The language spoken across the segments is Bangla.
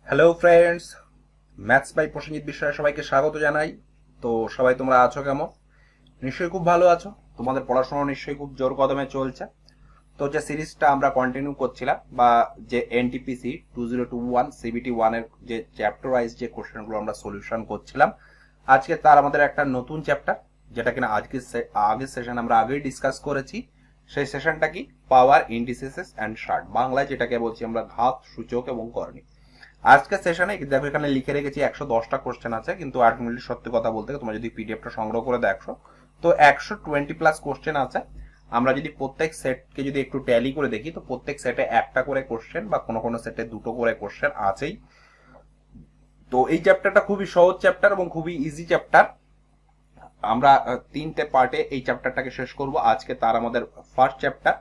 Hello friends, maths by Prosenjit বিষয়ে সবাইকে স্বাগত জানাই। তো সবাই তোমরা আছো কেমন? নিশ্চয়ই খুব ভালো আছো। তোমাদের পড়াশোনা নিশ্চয়ই খুব জোর কদমে চলছে। তো যে সিরিজটা আমরা কন্টিনিউ করছিলাম বা যে এনটিপিসি 2021 সিবিটি 1 এর যে চ্যাপ্টার ওয়াইজ যে কোশ্চেনগুলো আমরা সলিউশন করছিলাম, আজকে তার আমাদের একটা নতুন চ্যাপ্টার, যেটা কিনা আগের সেশন আমরা আগেই ডিসকাস করেছি। সেই সেশনটা কি? পাওয়ার, ইন্ডিসেস এন্ড শার্ট, বাংলায় যেটাকে বলছি আমরা ঘাত, সূচক এবং করণী। আজকের সেশনে দেখো এখানে লিখে রেখেছি 110টা কোশ্চেন আছে, কিন্তু আলটিমেটলি সত্যি কথা বলতে তোমরা যদি পিডিএফটা সংগ্রহ করে দেখো তো 120 প্লাস কোশ্চেন আছে। আমরা যদি প্রত্যেক সেটকে যদি একটু ট্যালি করে দেখি তো প্রত্যেক সেটে একটা করে কোশ্চেন বা কোনো কোনো সেটে দুটো করে কোশ্চেন আছেই। তো এই চ্যাপ্টারটা খুবই সহজ চ্যাপ্টার এবং খুবই ইজি চ্যাপ্টার। আমরা তিনটে পার্টে এই চ্যাপ্টারটাকে শেষ করব। আজকে তার আমাদের ফার্স্ট চ্যাপ্টার।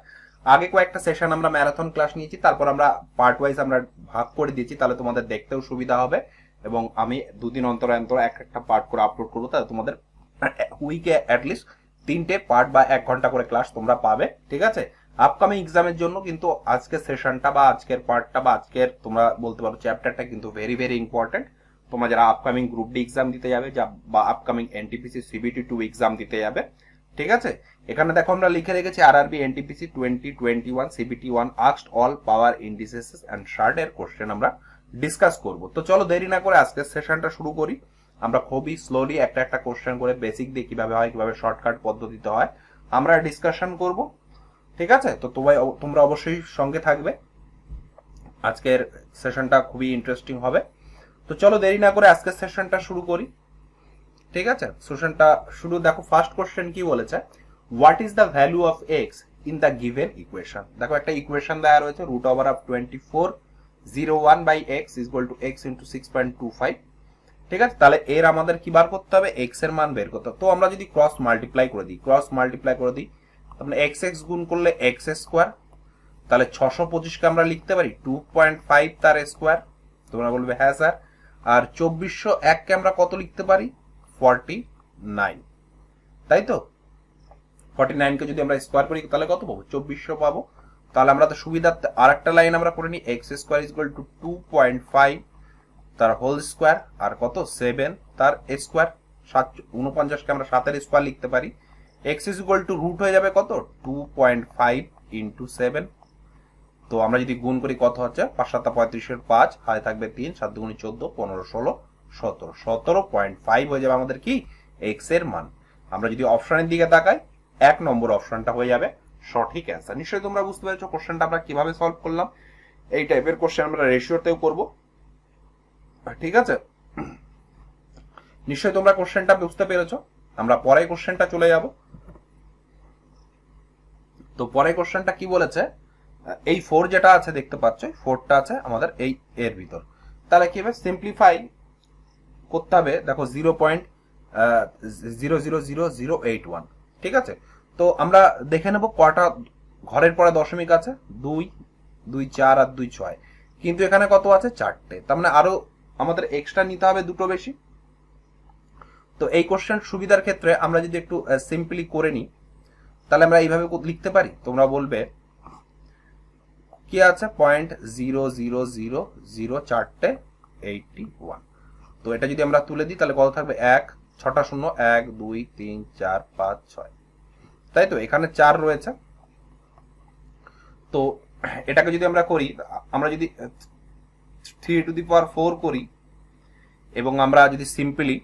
আগে কয়েকটা সেশন আমরা ম্যারাথন ক্লাস নিয়েছি, তারপর আমরা পার্ট ওয়াইজ আমরা ভাগ করে দিয়েছি, তাহলে তোমাদের দেখতেও সুবিধা হবে। এবং আমি দুদিন অন্তর অন্তর এক একটা পার্ট করে আপলোড করবো, তাহলে তোমাদের উইকে অ্যাটলিস্ট তিনটে পার্ট বা 1 ঘন্টা করে ক্লাস তোমরা পাবে। ঠিক আছে? আপকামিং এক্সামের জন্য কিন্তু আজকের সেশনটা বা আজকের পার্টটা বা আজকের তোমরা বলতে পারো চ্যাপ্টারটা কিন্তু ভেরি ভেরি ইম্পর্টেন্ট। তোমরা যারা আপকামিং গ্রুপ ডি এক্সাম দিতে যাবে বা আপকামিং এনটিপিসি সিবিটি 2 এক্সাম দিতে যাবে। ঠিক আছে? এখানে দেখো আমরা লিখে রেখেছি RRB NTPC 2021 CBT 1 asked all power indices and short এর কোশ্চেন আমরা ডিসকাস করব। তো চলো দেরি না করে আজকের সেশনটা শুরু করি। আমরা খুবই স্লোলি একটা একটা কোশ্চেন করে বেসিক দিয়ে কিভাবে হয়, কিভাবে শর্টকাট পদ্ধতিতে হয় আমরা ডিসকাশন করব। ঠিক আছে? তো তোমরা অবশ্যই সঙ্গে থাকবে। আজকের সেশনটা খুবই ইন্টারেস্টিং হবে। তো চলো দেরি না করে আজকের সেশনটা শুরু করি। ঠিক আছে? সেশনটা শুরু দেখো, ফার্স্ট কোশ্চেন কি বলেছে, what is the value of x in the given equation. দেখো একটা ইকুয়েশন দেওয়া রয়েছে, root over of 2401 by x is equal to x into 6.25। ঠিক আছে? তাহলে এর আমাদের কি বার করতে হবে? এক্স এর মান বের করতে হবে। তো আমরা যদি ক্রস মাল্টিপ্লাই করে দিই তাহলে এক্স এক্স গুণ করলে এক্স স্কোয়ার, তাহলে 625কে আমরা লিখতে পারি 2.5 তার স্কোয়ার। তোমরা বলবে হ্যাঁ স্যার। আর 2401কে আমরা কত লিখতে পারি? 49। তাই তো? 49কে যদি আমরা স্কোয়ার করি তাহলে কত পাবো? 2400 পাবো। তাহলে আমরা তো সুবিধার্থে আর একটা লাইন আমরা করে নিই, x square is equal two 2.5 তার হোল স্কোয়ার আর কত 7 তার স্কোয়ার। 49কে আমরা 7 এর স্কোয়ার লিখতে পারি। X is equal to root হয়ে যাবে কত? 2.5 ইন্টু 7। তো আমরা যদি গুণ করি কত হচ্ছে? 5 7 35 5, হাতে থাকবে 3, 7 2 14, 15 16 17, 17.5 হয়ে যাবে আমাদের কি এক্স এর মান। আমরা যদি অপশনের দিকে তাকাই, 1 নম্বর অপশনটা হয়ে যাবে সঠিক অ্যান্সার। নিশ্চয়ই তোমরা বুঝতে পেরেছো কোশ্চেনটা আমরা কিভাবে সলভ করলাম। এই টাইপের কোশ্চেন আমরা রেশিওতেও করব। ঠিক আছে? নিশ্চয়ই তোমরা কোশ্চেনটা বুঝতে পেরেছো। আমরা পরে কোশ্চেনটা চলে যাব। তো পরে কোশ্চেনটা কি বলেছে, এই 4 যেটা আছে দেখতে পাচ্ছ, 4টা আছে আমাদের এই এর ভিতর। তাহলে কি হবে? সিম্পলিফাই করতে হবে। দেখো 0.000081। ঠিক আছে? তো আমরা দেখে নেব কটা ঘরের পরে দশমিক আছে। 2 2 4 আর 2 6, কিন্তু এখানে কত আছে? 4টে। তার মানে আরো আমাদের এক্সট্রা নিতে হবে দুটো বেশি। তো এই কোশ্চেন সুবিধার ক্ষেত্রে আমরা যদি একটু সিম্পলি করে নিই তাহলে আমরা এইভাবে লিখতে পারি। তোমরা বলবে কি আছে? 0.0000 চারটে 81। তো এটা যদি আমরা তুলে দিই তাহলে কত থাকবে? 1 6টা শূন্য, 1 2 3 4 5 6। তাই তো? এখানে 4 রয়েছে। তো এটাকে যদি আমরা করি, আমরা যদি 3 টু দি পাওয়ার 4 করি এবং আমরা যদি সিম্পলি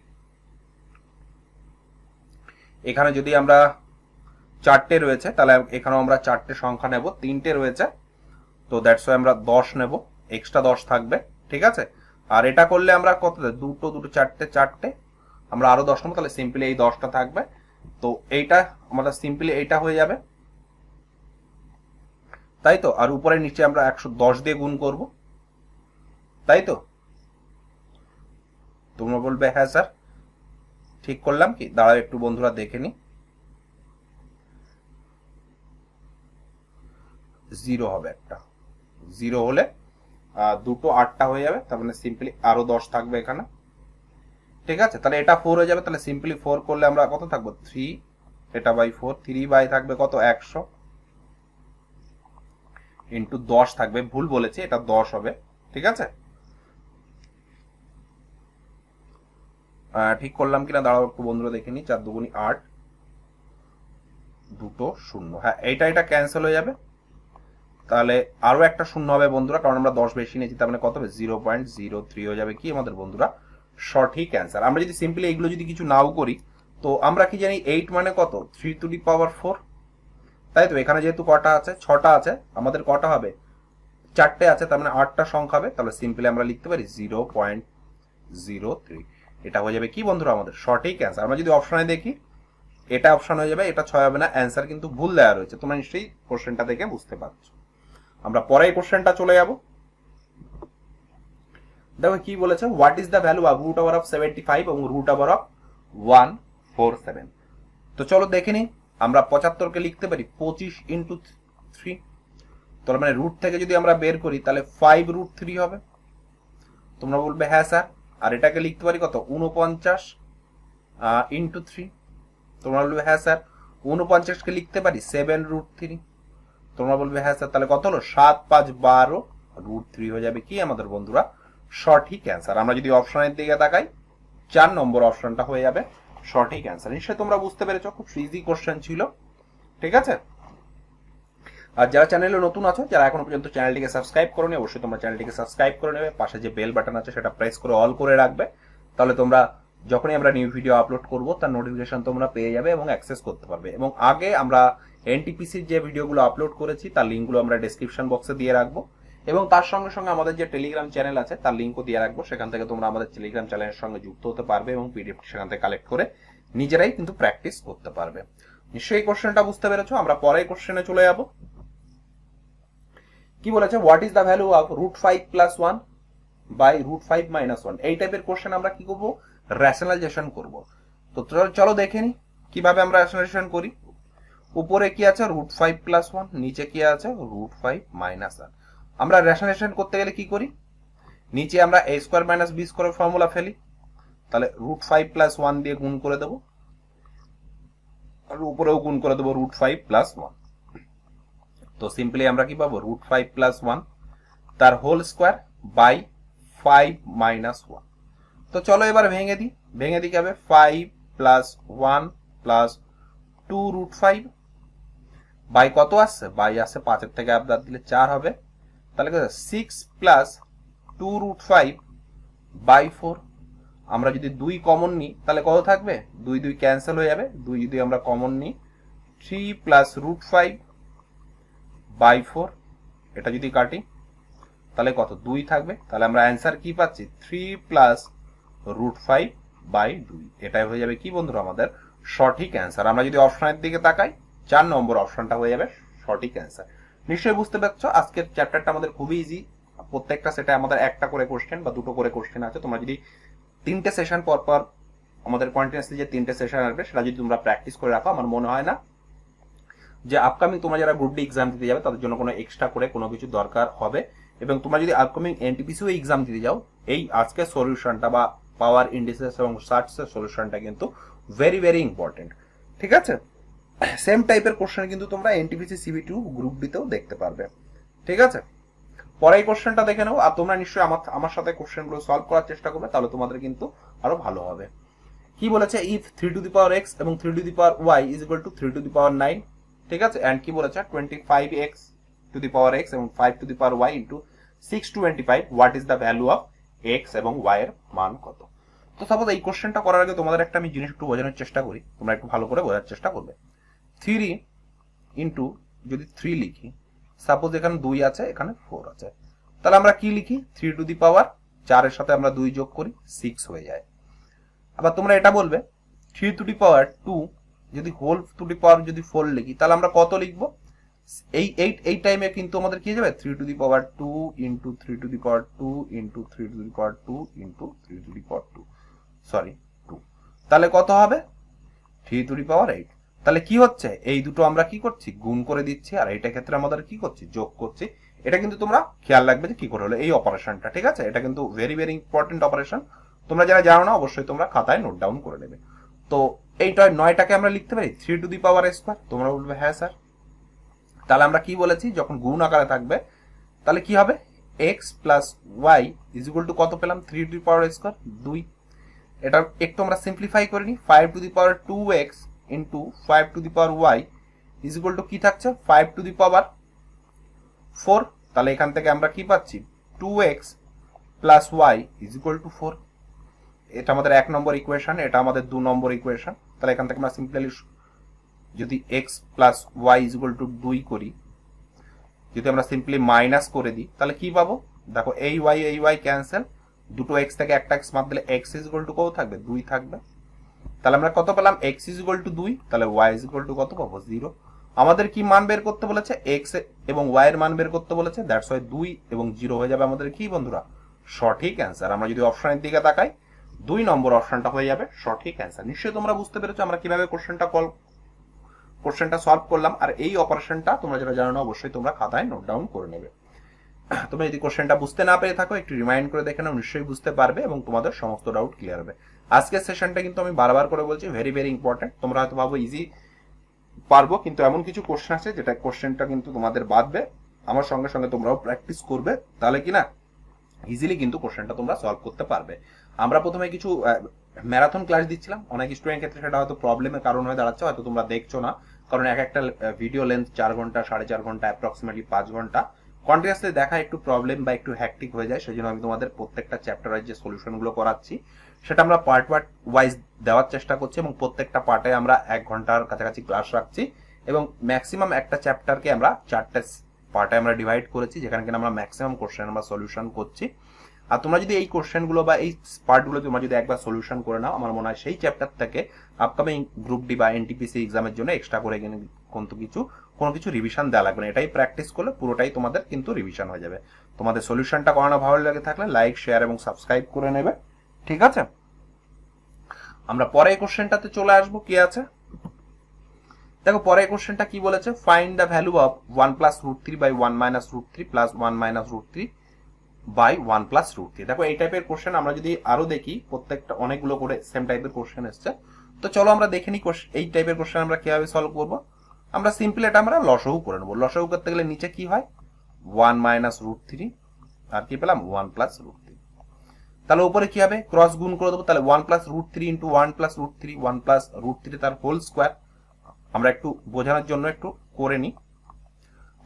এখানে যদি আমরা 4টে রয়েছে তাহলে এখানেও আমরা 4টে সংখ্যা নেব। 3টে রয়েছে তো দ্যাটস ওয়াই আমরা 10 নেব, এক্সট্রা 10 থাকবে। ঠিক আছে? আর এটা করলে আমরা কত? দুটো দুটো 4টে 4টে, আমরা আরো 10 নেবো, তাহলে সিম্পলি এই 10টা থাকবে। তো এইটা আমাদের সিম্পলি এইটা হয়ে যাবে। তাই তো? আর উপরে নিচে আমরা 110 দিয়ে গুণ করব। তাই তো? তোমরা বলবে হ্যাঁ স্যার ঠিক করলাম কি? দাঁড়াও একটু বন্ধুরা দেখে নি। 0 হবে একটা, 0 হলে দুটো 8টা হয়ে যাবে, তার মানে সিম্পলি আরো 10 থাকবে এখানে। ঠিক আছে? তাহলে এটা 4 হয়ে যাবে, তাহলে সিম্পলি 4 করলে আমরা কত থাকবো? 3, এটা বাই 4, 3 বাই থাকবে কত? 100 ইন্টু 10 থাকবে। ভুল বলেছি, এটা 10 হবে। ঠিক আছে? ঠিক করলাম কিনা দাঁড়াও একটু বন্ধুরা দেখে নি। 4 দুগুনি 8, 2 0। হ্যাঁ, এটা ক্যান্সেল হয়ে যাবে, তাহলে আরো একটা শূন্য হবে বন্ধুরা, কারণ আমরা 10 বেশি নিয়েছি, তার মানে কত হবে 0.03 হয়ে যাবে কি আমাদের বন্ধুরা সঠিক অ্যান্সার। আমরা যদি সিম্পলি এইগুলো যদি কিছু নাও করি, তো আমরা কি জানি 8 মানে কত 3 টু দি পাওয়ার 4, তাই তো। এখানে যেহেতু কটা আছে, 6টা আছে, আমাদের কটা হবে 4টে আছে, তার মানে 8টা সংখ্যা হবে, তাহলে সিম্পলি আমরা লিখতে পারি 0.03। এটা হয়ে যাবে কি বন্ধুরা আমাদের সঠিক অ্যান্সার। আমরা যদি অপশনে দেখি, এটা অপশন হয়ে যাবে, এটা 6 হবে না, অ্যান্সার কিন্তু ভুল দেওয়া রয়েছে। তোমরা নিশ্চয়ই কোশ্চেনটা দেখে বুঝতে পারছো। আমরা পরের কোশ্চেনটা চলে যাব। দেখো কি বলেছে, what is the value of root over of 75 এবং রুট ওভার অফ 147। তো চলো দেখে নিই। আমরা 75 কে লিখতে পারি 25 ইন্টু 3, তার মানে রুট থেকে যদি আমরা বের করি তাহলে 5√3 হবে। তোমরা বলবে হ্যাঁ স্যার। আর এটাকে লিখতে পারি কত 49 ইন্টু 3, তোমরা বলবে হ্যাঁ স্যার। 49 কে লিখতে পারি 7√3, তোমরা বলবে হ্যাঁ স্যার। তাহলে কত হলো 7 5 12√3 হয়ে যাবে কি আমাদের বন্ধুরা সঠিক অ্যান্সার। আমরা যদি অপশনের দিকে তাকাই, 4 নম্বর অপশনটা হয়ে যাবে সঠিক অ্যান্সার। নিশ্চয়ই তোমরা বুঝতে পেরেছো, খুব ইজি কোশ্চেন ছিল, ঠিক আছে। আর যারা চ্যানেলে নতুন আছো, যারা এখনো পর্যন্ত চ্যানেলটিকে সাবস্ক্রাইব করোনি, অবশ্যই তোমরা চ্যানেলটিকে সাবস্ক্রাইব করে নেবে। পাশে যে বেল বাটন আছে সেটা প্রেস করে অল করে রাখবে, তাহলে তোমরা যখনই আমরা নিউ ভিডিও আপলোড করব তার নোটিফিকেশন তোমরা পেয়ে যাবে এবং অ্যাক্সেস করতে পারবে। এবং আগে আমরা এনটিপিসির যে ভিডিওগুলো আপলোড করেছি তার লিঙ্কগুলো আমরা ডেসক্রিপশন বক্সে দিয়ে রাখবো, এবং তার সঙ্গে সঙ্গে আমাদের যে টেলিগ্রাম চ্যানেল আছে তার লিঙ্কও দিয়ে রাখবো। সেখান থেকে তোমরা আমাদের টেলিগ্রাম চ্যানেলের সঙ্গে যুক্ত হতে পারবে এবং পিডিএফ সেখান থেকে কালেক্ট করে নিজেরাই কিন্তু প্র্যাকটিস করতে পারবে। নিশ্চয়ই কোশ্চেনটা বুঝতে পেরেছো। আমরা পরের কোশ্চেনে চলে যাব। কি বলেছে, what is the value of √5 + 1 by √5 - 1। এই টাইপের কোশ্চেন আমরা কি করব, রেশনালাইজেশন করব। তো চলো দেখে নি কিভাবে আমরা রেশনালাইজেশন করি। উপরে কি আছে √5 + 1, নিচে কি আছে √5 - 1। আমরা রেশনালাইজেশন করতে গেলে কি করি, নিচে আমরা a² - b² ফর্মুলা ফেলি, তাহলে √5 + 1 দিয়ে গুণ করে দেব, আর উপরেও গুণ করে দেব √5 + 1। তো সিম্পলি আমরা কি পাবো √5 + 1 তার হোল স্কোয়ার বাই 5 - 1। তো চলো এবার ভেঙে দিই কি হবে 5 + 1 + 2√5 বাই কত আসছে, বাই আসছে 5 থেকে আবদার দিলে 4 হবে, তাহলে 6 + 2√5 বাই 4। আমরা যদি 2 কমন নিই তাহলে কত থাকবে, 2 2 ক্যান্সেল হয়ে যাবে। 2 যদি আমরা কমন নিই 3 + √5 বাই 4, এটা যদি কাটি তাহলে কত 2 থাকবে। তাহলে আমরা অ্যান্সার কি পাচ্ছি 3 + √5 বাই 2। এটাই হয়ে যাবে কি বন্ধুরা আমাদের সঠিক অ্যান্সার। আমরা যদি অপশনের দিকে তাকাই, 4 নম্বর অপশনটা হয়ে যাবে সঠিক অ্যান্সার। নিশ্চয়ই বুঝতে পারছো আজকের চ্যাপ্টারটা আমাদের খুবই ইজি। প্রত্যেকটা সেটে আমাদের একটা করে কোশ্চেন বা দুটো করে কোশ্চেন আছে। তোমরা যদি 3টে সেশন পর পর আমাদের কন্টিনিউয়াসলি যে 3টে সেশন আসবে সেটা যদি তোমরা প্র্যাকটিস করে রাখো, আমার মনে হয় না যে আপকামিং তোমরা যারা গ্রুপ ডি এক্সাম দিতে যাবে তাদের জন্য কোনো এক্সট্রা করে কোনো কিছু দরকার হবে। এবং তোমরা যদি আপকামিং এনটিপিসিও এক্সাম দিতে যাও, এই আজকের সলিউশনটা বা পাওয়ার ইন্ডিসেস এবং সার্চের সলিউশনটা কিন্তু ভেরি ভেরি ইম্পর্টেন্ট, ঠিক আছে। সেম টাইপের কোশ্চেন কিন্তু তোমরা এনটিপিসি সিবি2 গ্রুপ ডিতেও দেখতে পারবে, ঠিক আছে। পরের কোশ্চেনটা দেখে নাও, আর তোমরা নিশ্চয়ই আমার সাথে কোশ্চেনগুলো সলভ করার চেষ্টা করবে, তাহলে তোমাদের কিন্তু আরো ভালো হবে। কি বলেছে, if 3 to the power x এবং 3 to the power y is equal to 3 to the power 9, ঠিক আছে। এন্ড কি বলেছে 25x two the power x এবং 5 two the power y into 6 to 25, what is the value of x এবং y এর মান কত। তো সাপোজ এই কোশ্চেনটা করার আগে তোমাদের একটা আমি জিনিস একটু বোঝানোর চেষ্টা করি, তোমরা একটু ভালো করে বোঝার চেষ্টা করবে। 3 ইনটু যদি 3 লিখি, সাপোজ এখানে 2 আছে, এখানে 4 আছে, তাহলে আমরা কি লিখি 3 টু দি পাওয়ার 4 এর সাথে আমরা 2 যোগ করি 6 হয়ে যায়। আবার তোমরা এটা বলবে 3 টু দি পাওয়ার 2 যদি হোল টু দি পাওয়ার যদি 4 লিখি তাহলে আমরা কত লিখবো, এই টাইমে কিন্তু আমাদের কি হয়ে যাবে 3 to the power 2 into 3 to the power 2 into 3 to the power 2 into 3 to the power 2, sorry 2, তাহলে কত হবে 3 টু দি পাওয়ার 8। তাহলে কি হচ্ছে, এই দুটো আমরা কি করছি গুণ করে দিচ্ছি, আর এইটা ক্ষেত্রে আমাদের কি করছি যোগ করছি। এটা কিন্তু তোমরা খেয়াল রাখবে যে কি করে হলো এই অপারেশনটা, ঠিক আছে। এটা কিন্তু ভেরি ভেরি ইম্পর্টেন্ট অপারেশন। তোমরা যারা জানো না অবশ্যই তোমরা খাতায় নোট ডাউন করে নেবে। তো এইটা 9টাকে আমরা লিখতে পারি 3 টু দি পাওয়ার স্কয়ার, তোমরা বলবে হ্যাঁ স্যার। তাহলে আমরা কি বলেছি, যখন গুণ আকারে থাকবে তাহলে কি হবে x plus y is equal to কত পেলাম 3 টু দি পাওয়ার স্কয়ার 2। এটা একটু আমরা সিম্পলিফাই করে নিই। 5 two the power 2x into 5 two the power y is equal to কি থাকছে 5 টু দি পাওয়ার 4। তাহলে এখান থেকে আমরা কি পাচ্ছি 2x plus y is equal to 4। এটা আমাদের 1 নম্বর ইকুয়েশন, এটা আমাদের 2 নম্বর ইকুয়েশন। তাহলে এখান থেকে আমরা সিম্পলি যদি x plus y is equal two 2 করি, যদি আমরা সিম্পলি মাইনাস করে দিই তাহলে কি পাবো, দেখো এই y ক্যান্সেল, দুটো x থেকে একটা x বাদ দিলে x ইজ ইকুয়াল টু কত থাকবে 2 থাকবে। তাহলে আমরা কত পেলাম x ইজ ইকুয়াল টু 2, তাহলে y ইজ ইকুয়াল টু কত পাবো 0। আমাদের কি মান বের করতে বলেছে x এবং y এর মান বের করতে বলেছে, দ্যাটস ওয়াই 2 এবং 0 হয়ে যাবে আমাদের কি বন্ধুরা সঠিক অ্যান্সার। আমরা যদি অপশনের দিকে তাকাই 2 নম্বর অপশনটা হয়ে যাবে সঠিক অ্যান্সার। নিশ্চয়ই তোমরা বুঝতে পেরেছো আমরা কিভাবে কোশ্চেনটা সলভ করলাম। আর এই অপারেশনটা তোমরা যেটা জানো না অবশ্যই তোমরা খাতায় নোট ডাউন করে নেবে। তোমরা যদি কোশ্চেনটা বুঝতে না পেরে থাকো একটু রিমাইন্ড করে দেখে নাও, নিশ্চয়ই বুঝতে পারবে এবং তোমাদের সমস্ত ডাউট ক্লিয়ার হবে। আজকের সেশনটা কিন্তু আমি বারবার করে বলছি ভেরি ভেরি ইম্পর্টেন্ট। তোমরা হয়তো ভাবো ইজি পারবো, কিন্তু এমন কিছু কোশ্চেন আছে যেটা কোশ্চেনটা কিন্তু তোমাদের বাদবে, আমার সঙ্গে সঙ্গে তোমরাও প্র্যাকটিস করবে, তাহলে কি না ইজিলি কিন্তু কোশ্চেনটা তোমরা সলভ করতে পারবে। আমরা প্রথমে কিছু ম্যারাথন ক্লাস দিচ্ছিলাম, অনেক স্টুডেন্ট ক্ষেত্রে সেটা হয়তো প্রবলেমের কারণ হয়ে দাঁড়াচ্ছে, হয়তো তোমরা দেখছো না, কারণ একটা ভিডিও লেন্থ 4 ঘন্টা 4.5 ঘন্টা অ্যাপ্রক্সিমেটলি 5 ঘন্টা কন্টিনিউয়াসলি দেখা একটু প্রবলেম বা একটু হ্যাকটিক হয়ে যায়। সেই জন্য আমি তোমাদের প্রত্যেকটা চ্যাপ্টার ওয়াইজ যে সলিউশনগুলো করাচ্ছি সেটা আমরা পার্ট ওয়াইজ দেওয়ার চেষ্টা করছি এবং প্রত্যেকটা পার্টে আমরা 1 ঘন্টার কাছাকাছি ক্লাস রাখছি এবং ম্যাক্সিমাম একটা চ্যাপ্টারকে আমরা 4টে পার্টে আমরা ডিভাইড করেছি, যেখানে কিনা আমরা ম্যাক্সিমাম কোশ্চেন আমরা সলিউশন করছি। আর তোমরা যদি এই কোশ্চেনগুলো বা এই পার্টগুলো তোমরা যদি একবার সলিউশন করে নাও, আমার মনে হয় সেই চ্যাপ্টার থেকে আপকামিং গ্রুপ ডি বা এনটিপিসি এক্সামের জন্য এক্সট্রা করে কোনো কিছু রিভিশন দেওয়া লাগবে না। এটাই প্র্যাকটিস করলে পুরোটাই তোমাদের কিন্তু রিভিশন হয়ে যাবে। তোমাদের সলিউশনটা করানো ভালো লাগে থাকলে লাইক শেয়ার এবং সাবস্ক্রাইব করে নেবে, ঠিক আছে। আমরা পরে এই কোশ্চেনটাতে চলে আসবো। কি আছে দেখো, পরে কোশ্চেনটা কি বলেছে, find the value of 1 plus root 3 by 1 minus root 3 plus 1 minus root 3 by 1 plus root 3। দেখো এই টাইপের কোশ্চেন আমরা যদি আরো দেখি, প্রত্যেকটা অনেকগুলো করে সেম টাইপের কোশ্চেন এসছে। তো চলো আমরা দেখে নিই এই টাইপের কোশ্চেন আমরা কিভাবে সলভ করব। আমরা সিম্পল এটা আমরা লসাগু করে নেবো। লসাগু করতে গেলে নিচে কি হয় 1 মাইনাস রুট 3 আর কি পেলাম 1 প্লাস রুট 3। তাহলে উপরে কি হবে ক্রস গুণ করে দেবো, তাহলে 1 plus root 3 into 1 plus root 3, 1 plus root 3 তার হোল স্কোয়ার। আমরা একটু বোঝানোর জন্য একটু করে নিই,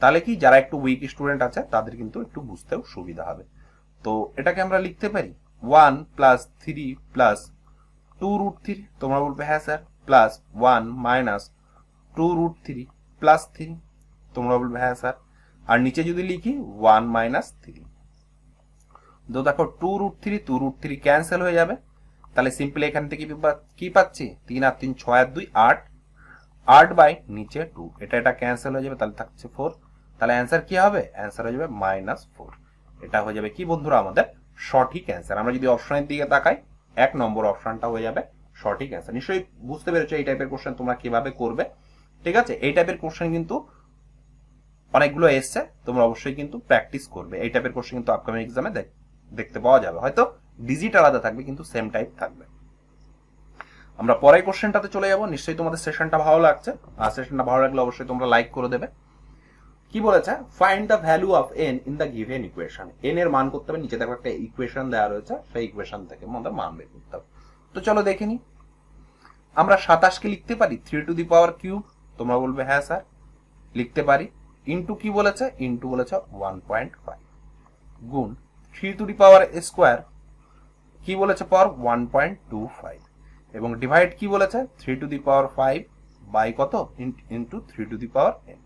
তাহলে কি যারা একটু উইক স্টুডেন্ট আছে তাদের কিন্তু একটু বুঝতেও সুবিধা হবে। তো এটাকে আমরা লিখতে পারি 1 প্লাস 3 প্লাস 2 রুট 3, তোমরা বলবে হ্যাঁ sir, plus 1 minus 2 root 3 plus 3, তোমরা বলবে হ্যাঁ স্যার। আর নিচে যদি লিখি 1 মাইনাস 3, তো দেখো 2 রুট 3 ক্যান্সেল হয়ে যাবে। তাহলে সিম্পলি এখান থেকে কি পাচ্ছি 3 আর 3 6 আর 2 8, 8 বাই নিচে 2, এটা ক্যান্সেল হয়ে যাবে, তাহলে থাকছে 4। তাহলে অ্যান্সার কি হবে, অ্যান্সার হয়ে যাবে -4। এটা হয়ে যাবে কি বন্ধুরা আমাদের সঠিক অ্যান্সার। আমরা যদি অপশনের দিকে তাকাই 1 নম্বর অপশনটা হয়ে যাবে সঠিক অ্যান্সার। নিশ্চয়ই বুঝতে পেরেছো এই টাইপের কোশ্চেন তোমরা কিভাবে করবে, ঠিক আছে। এই টাইপের কোশ্চেন কিন্তু অনেকগুলো এসছে, তোমরা অবশ্যই কিন্তু প্র্যাকটিস করবে। এই টাইপের কোশ্চেন কিন্তু আপকামিং এক্সামে দেখতে পাওয়া যাবে, হয়তো ডিজিট আলাদা থাকবে কিন্তু সেম টাইপ থাকবে। আমরা পরের কোশ্চেনটাতে চলে যাব। নিশ্চয়ই তোমাদের সেশনটা ভালো লাগছে, আর সেশনটা ভালো লাগলে অবশ্যই তোমরা লাইক করে দেবে। কি বলেছে, find the value of n in the given equation. n এর মান করতে হবে, নিচে দেখো একটা ইকুয়েশন দেওয়া রয়েছে, সেই ইকুয়েশন থেকে আমাদের মান বের করতে হবে। তো চলো দেখে নিই। আমরা 27 কে লিখতে পারি 3 টু দি পাওয়ার কিউব, তোমরা বলবে হ্যাঁ স্যার লিখতে পারি। ইনটু কি বলেছে, ইনটু বলেছে 1.5 গুণ 3 টু দি পাওয়ার স্কোয়ার কি বলেছে পাওয়ার 1.25 এবং ডিভাইড কি বলেছে 3 টু দি পাওয়ার 5 বাই কত into 3 to the power n।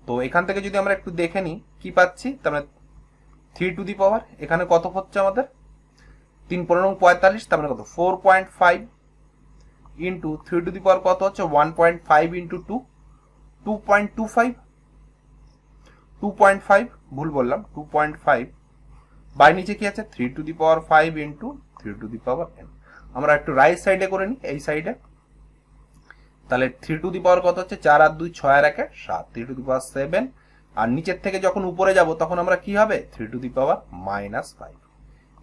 তো এখান থেকে যদি আমরা একটু দেখে নিই কি পাচ্ছি, তার মানে 3 টু দি পাওয়ার এখানে কত হচ্ছে আমাদের 3 15 45, তার মানে কত 4.5 ইনটু 3 টু দি পাওয়ার কত হচ্ছে 1.5 ইনটু 2 2.5 ভুল বললাম 2.5 বাই নিচে কি আছে 3 to the power 5 into 3 to the power n। আমরা একটু রাইট সাইডে করে নিই, এই সাইডে। তাহলে 3 টু দি পাওয়ার কত হচ্ছে 4 আর 2 6 আর 1 7, 3 টু দি পাওয়ার 7। আর নিচের থেকে যখন উপরে যাব তখন আমরা কি হবে 3 to the power -5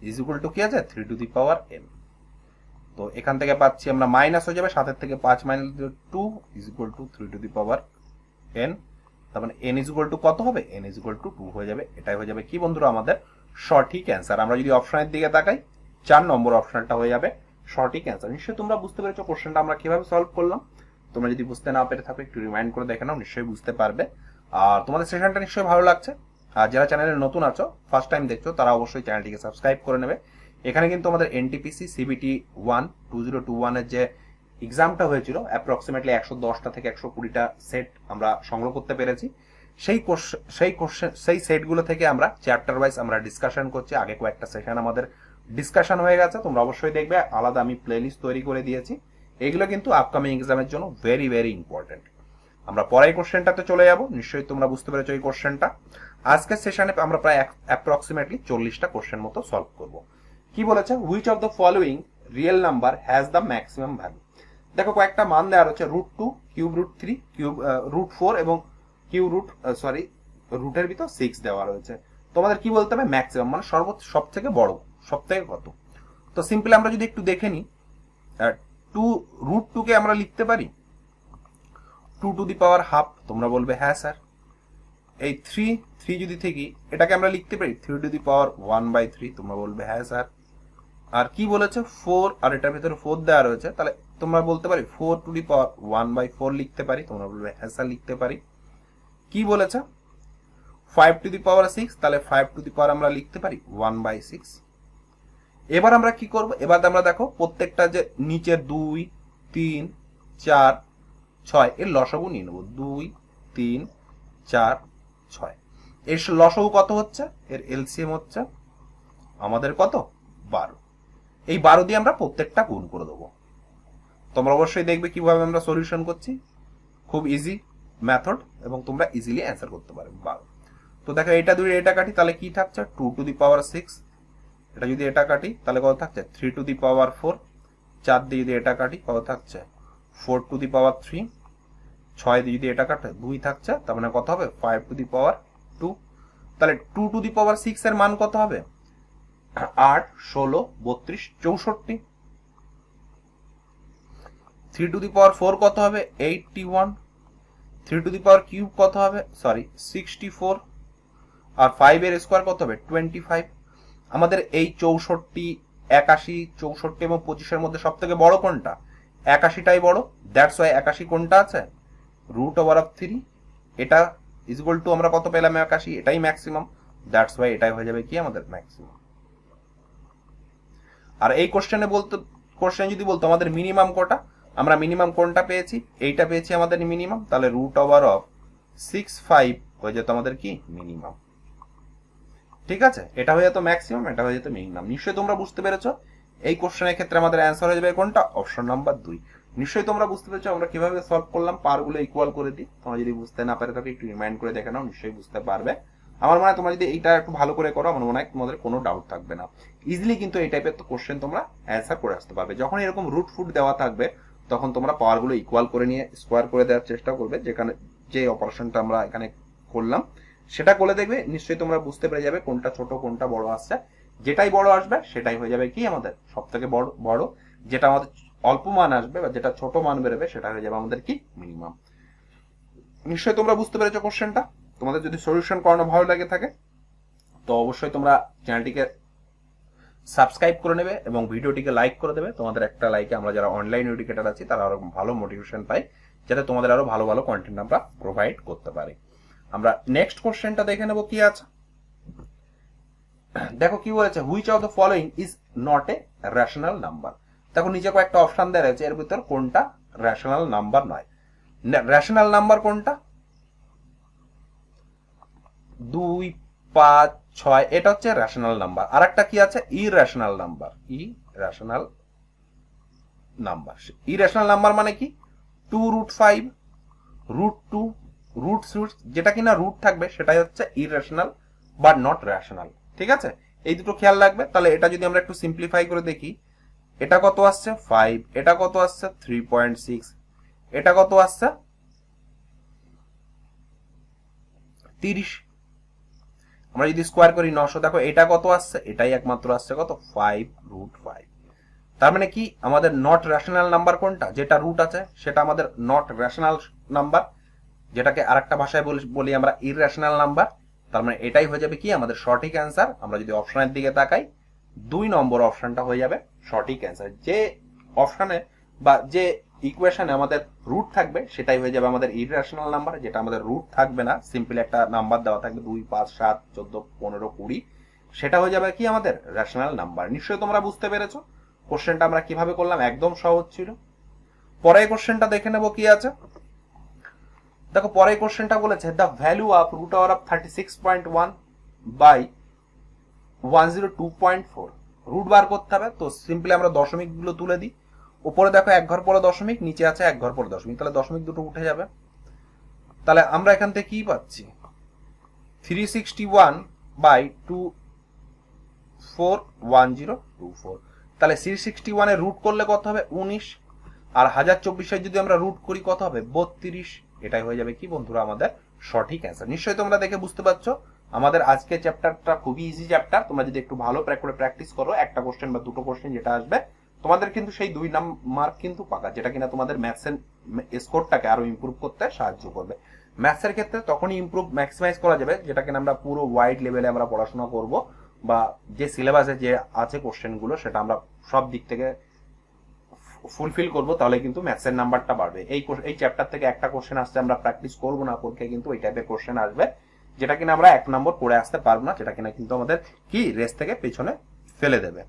is equal to কি আছে 3 টু দি পাওয়ার n। তো এখান থেকে পাচ্ছি আমরা মাইনাস হয়ে যাবে, 7 থেকে 5 minus 2 is equal to 3 to the power n। তার মানে n ইজ ইকুয়াল টু কত হবে, n ইজ ইকুয়াল টু 2 হয়ে যাবে। এটাই হয়ে যাবে কি বন্ধুরা আমাদের সঠিক অ্যান্সার। আমরা যদি অপশনের দিকে তাকাই 4 নম্বর অপশনটা হয়ে যাবে সঠিক অ্যান্সার। নিশ্চয়ই তোমরা বুঝতে পেরেছো কোশ্চেনটা আমরা কিভাবে সলভ করলাম। তোমরা যদি বুঝতে না পেরে থাকো একটু রিমাইন্ড করে দেখে নাও, নিশ্চয়ই বুঝতে পারবে। আর তোমাদের সেশনটা নিশ্চয়ই ভালো লাগছে। আর যারা চ্যানেলে নতুন আছো, ফার্স্ট টাইম দেখছো, তারা অবশ্যই চ্যানেলটিকে সাবস্ক্রাইব করে নেবে। এখানে কিন্তু আমাদের এনটিপিসি সিবিটি 2021 এর যে এক্সামটা হয়েছিল, অ্যাপ্রক্সিমেটলি 110টা থেকে 120টা সেট আমরা সংগ্রহ করতে পেরেছি। সেই সেটগুলো থেকে আমরা চ্যাপ্টার ওয়াইজ আমরা ডিসকাশন করছি। আগে কয়েকটা সেশন আমাদের ডিসকাশন হয়ে গেছে, তোমরা অবশ্যই দেখবে। আলাদা আমি প্লেলিস্ট তৈরি করে দিয়েছি। এগুলো কিন্তু আপকামিং এক্সামের জন্য ভেরি ভেরি ইম্পর্টেন্ট। আমরা পরের কোশ্চেনটাতে চলে যাব। নিশ্চয়ই তোমরা বুঝতে পেরেছো এই কোশ্চেনটা। আজকের সেশনে আমরা প্রায় অ্যাপ্রক্সিমেটলি 40টা কোশ্চেন মতো সলভ করব। কি বলেছে, which of the following real number has the maximum value. দেখো কয়েকটা মান দেওয়া রয়েছে, √2, কিউব √3, কিউব √4 এবং কিউব রুটের ভিতর 6 দেওয়া রয়েছে। তোমাদের কি বলতে হবে, ম্যাক্সিমাম মানে সব থেকে বড়, সব থেকে কত। তো সিম্পল আমরা যদি একটু দেখে নিই, √2 কে আমরা লিখতে পারি 2 টু দি পাওয়ার হাফ। তোমরা বলবে হ্যাঁ স্যার। এই 3 যদি থেকে এটাকে আমরা লিখতে পারি 3 টু দি পাওয়ার 1/3। তোমরা বলবে হ্যাঁ স্যার। আর কি বলেছে 4, আর এটার ভিতরে 4 দেওয়া রয়েছে, তাহলে তোমরা বলতে পারি 4 টু দি পাওয়ার 1/4 লিখতে পারি। তোমরা বলবে হ্যাঁ স্যার লিখতে পারি। কি বলেছে 5 টু দি পাওয়ার 6, তাহলে 5 টু দি পাওয়ার আমরা লিখতে পারি 1/6। এবার আমরা কি করব, এবার আমরা দেখো প্রত্যেকটা যে নিচের 2, 3, 4, 6 এর লসাগু নিয়ে নেবো। 2, 3, 4, 6 এর লসাগু কত হচ্ছে, এর এলসিএম হচ্ছে আমাদের কত, 12। এই 12 দিয়ে আমরা প্রত্যেকটা গুণ করে দেবো। তোমরা অবশ্যই দেখবে কিভাবে আমরা সলিউশন করছি, খুব ইজি মেথড, এবং তোমরা ইজিলি অ্যান্সার করতে পারবে। 12। তো দেখো এটা দুই এটা কাটি, তাহলে কি থাকছে 2 টু দি পাওয়ার 6। এটা যদি এটা কাটি তাহলে কত থাকছে 3 টু দি পাওয়ার 4। 4 দিয়ে যদি এটা কাটি কত থাকছে 4 টু দি পাওয়ার 3। 6 দিয়ে যদি এটা কাটে 2 থাকছে, তার মানে কত হবে 5 টু দি পাওয়ার 2। তাহলে 2 টু দি পাওয়ার 6 এর মান কত হবে 8, 16, 32, 64। 3 টু দি পাওয়ার 4 কত হবে 81। 3 টু দি পাওয়ার কিউব কত হবে 64। আর 5 এর স্কোয়ার কত হবে 25। আমাদের এই 64, 81, 64 এবং 25 এর মধ্যে সব থেকে বড় কোনটা, 81টাই বড়। দ্যাটস ওয়াই 81 কোনটা আছে √3। এটা ইকুয়াল টু আমরা কত পেলাম 81, এটাই ম্যাক্সিমাম। দ্যাটস ওয়াই এটাই হয়ে যাবে কি আমাদের ম্যাক্সিমাম। আর এই কোশ্চেন যদি বলতো আমাদের মিনিমাম কোটা, আমরা মিনিমাম কোনটা পেয়েছি, এইটা পেয়েছি আমাদের মিনিমাম। তাহলে √65 হয়ে যেত আমাদের কি মিনিমাম। ঠিক আছে, এটা হয়ে যেত ম্যাক্সিমাম, এটা হয়ে যেত মিনিমাম। নিশ্চয়ই তোমরা বুঝতে পেরেছো এই কোশ্চেনের ক্ষেত্রে আমাদের অ্যান্সার হয়ে যাবে কোনটা, অপশন নাম্বার 2। নিশ্চয়ই তোমরা বুঝতে পেরেছো আমরা কিভাবে সলভ করলাম, পারগুলো ইকুয়াল করে দিই। তোমরা যদি বুঝতে না পারে তাকে একটু রিমাইন্ড করে দেখে নাও, নিশ্চয়ই বুঝতে পারবে। আমার মনে হয় তোমরা যদি এইটা একটু ভালো করে করো, আমার মনে হয় তোমাদের কোনো ডাউট থাকবে না। ইজিলি কিন্তু এই টাইপের তো কোশ্চেন তোমরা অ্যান্সার করে আসতে পারবে। যখন এরকম রুট ফুট দেওয়া থাকবে তখন তোমরা পাওয়ারগুলো ইকুয়াল করে নিয়ে স্কোয়ার করে দেওয়ার চেষ্টা করবে। যেখানে যে অপারেশনটা আমরা এখানে করলাম সেটা করলে দেখবে নিশ্চয়ই তোমরা বুঝতে পেরে যাবে কোনটা ছোট কোনটা বড় আসছে। যেটাই বড় আসবে সেটাই হয়ে যাবে কি আমাদের সব থেকে বড়। যেটা আমাদের অল্প মান আসবে বা যেটা ছোট মান বেরোবে সেটা হয়ে যাবে আমাদের কি মিনিমাম। নিশ্চয়ই তোমরা বুঝতে পেরেছো কোশ্চেনটা। তোমাদের যদি সলিউশন করানো ভালো লাগে থাকে তো অবশ্যই তোমরা চ্যানেলটিকে সাবস্ক্রাইব করে নেবে এবং ভিডিওটিকে লাইক করে দেবে। তোমাদের একটা লাইকে আমরা যারা অনলাইন এডুকেটর আছি তারা আরো ভালো মোটিভেশন পাই, যাতে তোমাদের আরো ভালো ভালো কন্টেন্ট আমরা প্রোভাইড করতে পারি। আমরা নেক্সট কোশ্চেনটা দেখে নেব কি আছে। দেখো কি বলেছে, which of the following is not a rational number. দেখো নিচে কয়েকটা অপশন দেওয়া রয়েছে, এর ভিতর কোনটা রেশনাল নাম্বার নয়। রেশনাল নাম্বার কোনটা 2, 5, 6 এটা হচ্ছে রেশনাল নাম্বার। আর একটা কি আছে ইরেশনাল নাম্বার। ইরেশনাল নাম্বার মানে কি 2√5, √2, √6, যেটা কিনা রুট থাকবে সেটাই হচ্ছে ইরেশনাল বাট নট রেশনাল। ঠিক আছে, এই দুটো খেয়াল রাখবে। তাহলে এটা যদি আমরা একটু সিম্পলিফাই করে দেখি, এটা কত আসছে 5, এটা কত আসছে 3.6, এটা কত আসছে 30। আমরা যদি স্কোয়ার করি 900, দেখো এটা কত আসছে, এটাই একমাত্র আসছে কত 5√5। তার মানে কি আমাদের নট রেশনাল নাম্বার কোনটা, যেটা রুট আছে সেটা আমাদের নট রেশনাল নাম্বার, যেটাকে আরেকটা ভাষায় বলি আমরা ইররেশনাল নাম্বার। তার মানে এটাই হয়ে যাবে কি আমাদের সঠিক অ্যান্সার। আমরা যদি অপশনের দিকে তাকাই 2 নম্বর অপশনটা হয়ে যাবে সঠিক অ্যান্সার। যে অপশানে বা যে ইকুয়েশনে আমাদের রুট থাকবে সেটাই হয়ে যাবে আমাদের ইররেশনাল নাম্বার, যেটা আমাদের রুট থাকবে না, সিম্পলি একটা নাম্বার দেওয়া থাকবে 2, 5, 7, 14, 15, 20, সেটা হয়ে যাবে কি আমাদের রেশনাল নাম্বার। নিশ্চয়ই তোমরা বুঝতে পেরেছো কোশ্চেনটা আমরা কিভাবে করলাম, একদম সহজ ছিল। পরের কোশ্চেনটা দেখে নেব কি আছে। দেখো পরের কোশ্চেনটা বলেছে the value of root over of 36.1 by 102.4, root বার করতে হবে। তো সিম্পলি আমরা দশমিক গুলো তুলে দিই। উপরে দেখো এক ঘর পরে দশমিক, নিচে আছে এক ঘর পরে দশমিক, তাহলে দশমিক দুটো উঠে যাবে। তাহলে আমরা এখান থেকে কি পাচ্ছি, 361 বাই 241024। তাহলে 361 এর রুট করলে কত হবে 19, আর 1024 যদি আমরা রুট করি কত হবে 32। এটাই হয়ে যাবে কি বন্ধুরা আমাদের সঠিক অ্যান্সার। নিশ্চয়ই তোমরা দেখে বুঝতে পারছো আমাদের আজকে চ্যাপ্টারটা খুবই ইজি চ্যাপ্টার। তোমরা যদি একটু ভালো করে প্র্যাকটিস করো, একটা কোশ্চেন বা দুটো কোশ্চেন যেটা আসবে তোমাদের কিন্তু সেই 2 মার্ক কিন্তু পাকা, যেটা কিনা তোমাদের ম্যাথসের স্কোরটাকে আরো ইমপ্রুভ করতে সাহায্য করবে। ম্যাথসের ক্ষেত্রে তখনই ইমপ্রুভ ম্যাক্সিমাইজ করা যাবে যেটা কিনা আমরা পুরো ওয়াইড লেভেলে আমরা পড়াশোনা করব, বা যে সিলেবাসে যে আছে কোশ্চেনগুলো সেটা আমরা সব দিক থেকে ফুলফিল করব, তাহলে কিন্তু ম্যাথসের নাম্বারটা বাড়বে। এই চ্যাপ্টার থেকে একটা কোশ্চেন আসছে আমরা প্র্যাকটিস করব না, পরীক্ষায় কিন্তু ওই টাইপের কোশ্চেন আসবে যেটা কিনা আমরা 1 নম্বর পড়ে আসতে পারবো না, যেটা কিনা কিন্তু আমাদের কি রেস থেকে পেছনে ফেলে দেবে।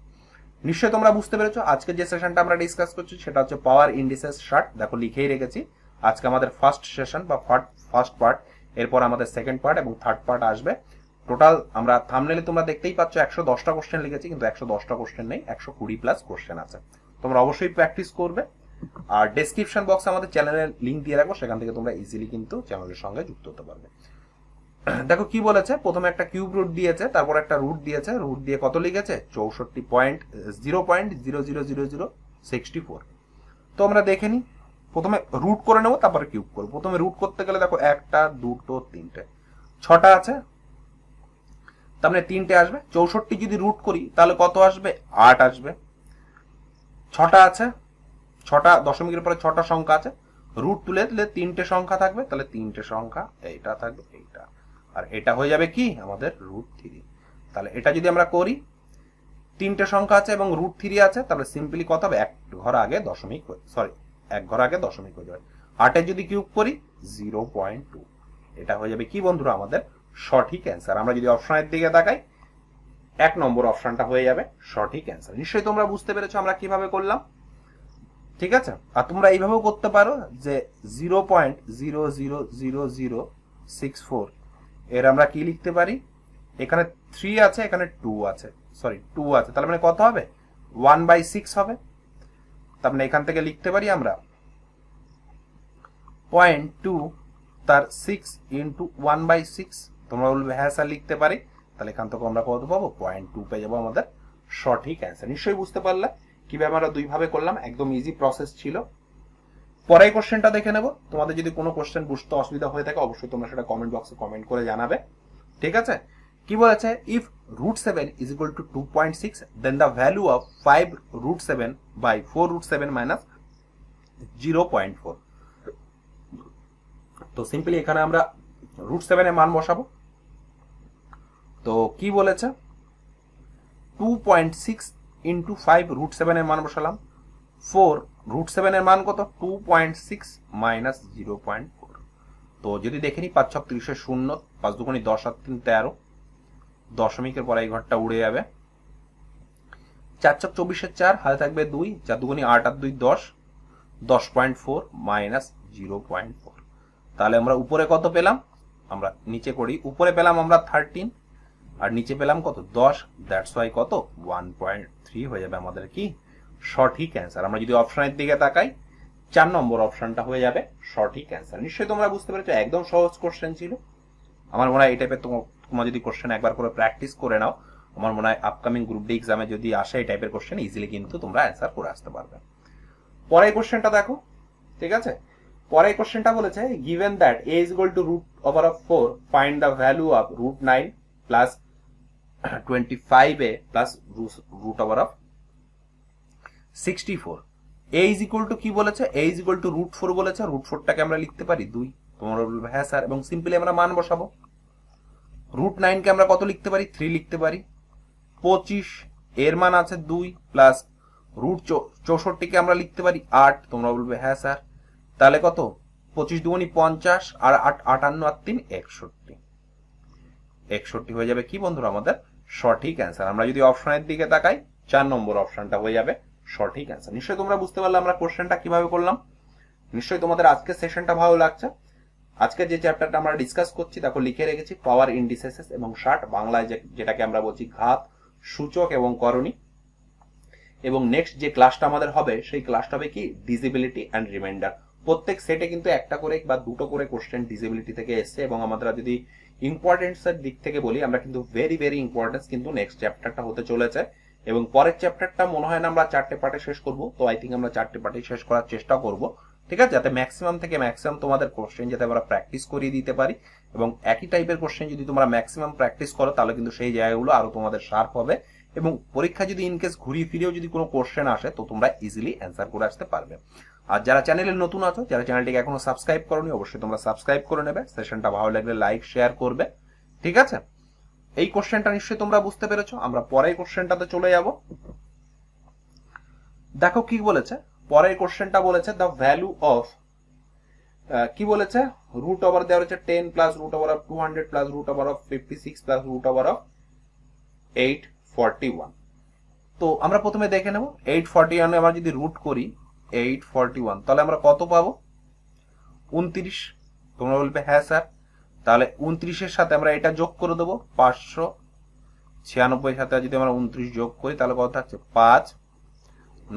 নিশ্চয়ই তোমরা বুঝতে পেরেছো আজকে যে সেশনটা আমরা ডিসকাস করছি সেটা হচ্ছে পাওয়ার ইন্ডিসেস শার্ট। দেখো লিখেই রেখেছি, আজকে আমাদের ফার্স্ট সেশন বা ফার্স্ট পার্ট, এরপর আমাদের সেকেন্ড পার্ট এবং থার্ড পার্ট আসবে। টোটাল আমরা থাম্বনেলে তোমরা দেখতেই পাচ্ছ 110টা কোশ্চেন লিখেছি, কিন্তু 110টা কোশ্চেন নেই, 120 প্লাস কোশ্চেন আছে। তোমরা অবশ্যই প্র্যাকটিস করবে। আর ডেসক্রিপশন বক্সে আমাদের চ্যানেলের লিংক দিয়ে রাখবো, সেখান থেকে তোমরা ইজিলি কিন্তু চ্যানেলের সঙ্গে যুক্ত হতে পারবে। দেখো কি বলেছে, প্রথমে একটা কিউব রুট দিয়েছে, তারপর একটা রুট দিয়েছে, রুট দিয়ে কত লিখেছে 64.0.000064। তো আমরা দেখে নিই, প্রথমে রুট করে নেবো তারপরে কিউব করবো। প্রথমে রুট করতে গেলে দেখো 1টা 2টো 3টে 6টা আছে, তার মানে 3টে আসবে। 64 যদি রুট করি তাহলে কত আসবে 8 আসবে। 6টা আছে, 6টা দশমিকের পরে 6টা সংখ্যা আছে, রুট তুলে দিলে 3টে সংখ্যা থাকবে, তাহলে 3টে সংখ্যা এইটা থাকবে, এইটা, আর এটা হয়ে যাবে কি আমাদের √3। তাহলে এটা যদি আমরা করি 3টে সংখ্যা আছে এবং √3 আছে, তাহলে সিম্পলি কত হবে এক ঘর আগে দশমিক হয়ে যাবে। 8 যদি কিউব করি 0.2, এটা হয়ে যাবে কি বন্ধুরা আমাদের সঠিক অ্যান্সার। আমরা যদি অপশনের দিকে তাকাই 1 নম্বর অপশনটা হয়ে যাবে সঠিক অ্যান্সার। নিশ্চয়ই তোমরা বুঝতে পেরেছো আমরা কিভাবে করলাম, ঠিক আছে। আর তোমরা এইভাবেও করতে পারো যে 0.00064 এর আমরা কি লিখতে পারি, এখানে 3 আছে, এখানে 2 আছে, সরি 2 আছে, তাহলে মানে কত হবে 1/6 হবে। তার মানে এখান থেকে লিখতে পারি আমরা 0.2 তার 6 ইন্টু 1/6। তোমরা বলবে হ্যাঁ স্যার লিখতে পারি, তাহলে এখান থেকে আমরা কত পাবো 0.2 পেয়ে যাবো আমাদের সঠিক অ্যান্সার। নিশ্চয়ই বুঝতে পারলে কিভাবে আমরা দুইভাবে করলাম, একদম ইজি প্রসেস ছিল। পরের কোশ্চেনটা দেখে নেব। তোমাদের যদি কোনো কোশ্চেন বুঝতে অসুবিধা হয়ে থাকে অবশ্যই তোমরা সেটা কমেন্ট বক্সে কমেন্ট করে জানাবে, ঠিক আছে। কি বলেছে, if √7 is equal to 2.6 then the value of 5√7 by 4√7 minus 0.4। তো সিম্পলি এখানে আমরা √7 এর মান বসাবো। তো কি বলেছে 2.6 ইন্টু 5√7 এর মান বসালাম, 4√7 এর মান কত 2.6 মাইনাস 0.4। তো যদি দেখে নি 5 6 30 0, 5 2 10 আর 3 13, দশমিকের পরে এই ঘরটা উড়ে যাবে। 4 6 24 4, হাতে থাকবে 2, 4 2 8 আর 2 10, 10.4 মাইনাস 0.4। তাহলে আমরা উপরে কত পেলাম, আমরা নিচে করি, উপরে পেলাম আমরা 13 আর নিচে পেলাম কত 10, দ্যাটস ওয়াই কত 1.3 হয়ে যাবে আমাদের কি সঠিক অ্যান্সার। আমরা যদি অপশনের দিকে তাকাই 4 নম্বর অপশনটা হয়ে যাবে সঠিক অ্যান্সার। নিশ্চয়ই তোমরা বুঝতে পেরেছো একদম সহজ কোশ্চেন ছিল। আমার মনে হয় এই টাইপের তোমরা যদি কোশ্চেন একবার করে প্র্যাকটিস করে নাও, আমার মনে হয় আপকামিং গ্রুপ ডি এক্সামে যদি আসে এই টাইপের কোশ্চেন ইজিলি কিন্তু তোমরা অ্যান্সার করে আসতে পারবে। পরের কোশ্চেনটা দেখো, ঠিক আছে। পরের কোশ্চেনটা বলেছে given that a is equal to √4 find the value of √9 plus 25a plus √64। a is equal to কি বলেছে, a is equal to √4 বলেছে, √4টাকে আমরা লিখতে পারি 2। তোমরা বলবে হ্যাঁ স্যার, এবং সিম্পলি আমরা মান বসাবো। √9 কে আমরা কত লিখতে পারি 3 লিখতে পারি। 25 এর মান আছে 2 প্লাস রুট 64কে আমরা লিখতে পারি 8, তোমরা বলবে হ্যাঁ স্যার। তাহলে কত, 25 দুগুণী 50 আর 8 58 আর 3 61, 61 হয়ে যাবে কি বন্ধুরা আমাদের সঠিক অ্যান্সার। আমরা যদি অপশনের দিকে তাকাই 4 নম্বর অপশনটা হয়ে যাবে সঠিক অ্যান্সার। নিশ্চয়ই তোমরা বুঝতে পারলে আমরা কোশ্চেনটা কিভাবে করলাম। নিশ্চয়ই তোমাদের আজকের সেশনটা ভালো লাগছে। আজকে যে চ্যাপ্টারটা আমরা ডিসকাস করছি দেখো লিখে রেখেছি পাওয়ার ইন্ডিসেস এবং শার্ট, বাংলায় যেটাকে আমরা বলছি ঘাত, সূচক এবং করণী। এবং নেক্সট যে ক্লাসটা আমাদের হবে সেই ক্লাসটা হবে কি ডিজিবিলিটি অ্যান্ড রিমাইন্ডার। প্রত্যেক সেটে কিন্তু একটা করে বা দুটো করে কোশ্চেন ডিজিবিলিটি থেকে এসছে, এবং আমরা যদি ইম্পর্টেন্সের দিক থেকে বলি আমরা কিন্তু ভেরি ভেরি ইম্পর্টেন্স কিন্তু নেক্সট চ্যাপ্টারটা হতে চলেছে। এবং পরের চ্যাপ্টারটা মনে হয় না আমরা 4টে পার্টে শেষ করব, তো আই থিঙ্ক আমরা 4টে পার্টে শেষ করার চেষ্টা করব, ঠিক আছে, যাতে ম্যাক্সিমাম থেকে ম্যাক্সিমাম তোমাদের কোশ্চেন যাতে আমরা প্র্যাকটিস করিয়ে দিতে পারি। এবং একই টাইপের কোশ্চেন যদি তোমরা ম্যাক্সিমাম প্র্যাকটিস করো তাহলে কিন্তু সেই জায়গাগুলো আরো তোমাদের শার্প হবে, এবং পরীক্ষা যদি ইনকেস ঘুরিয়ে ফিরেও যদি কোনো কোশ্চেন আসে তো তোমরা ইজিলি অ্যান্সার করে আসতে পারবে। আর যারা চ্যানেলে নতুন আছো, যারা চ্যানেলটিকে এখনো সাবস্ক্রাইব করোনি, অবশ্যই তোমরা সাবস্ক্রাইব করে নেবে। সেশনটা ভালো লাগলে লাইক শেয়ার করবে, ঠিক আছে। এই কোশ্চেনটা নিশ্চয়ই তোমরা বুঝতে পেরেছো। আমরা পরের কোশ্চেনটাতে চলে যাব। দেখো কি বলেছে পরের কোশ্চেনটা, বলেছে দ্য ভ্যালু অফ, কি বলেছে, রুট ওভার দেওয়া হচ্ছে 10 plus root over of 200 plus root over of 56 plus root over of 841। তো আমরা প্রথমে দেখে নেব 841 আমরা যদি রুট করি 841 তাহলে আমরা কত পাবো, 29। তোমরা বলবে হ্যাঁ স্যার। তাহলে 29-এর সাথে আমরা এটা যোগ করে দেবো 596 সাথে যদি আমরা 29 যোগ করি তাহলে কত থাকছে 5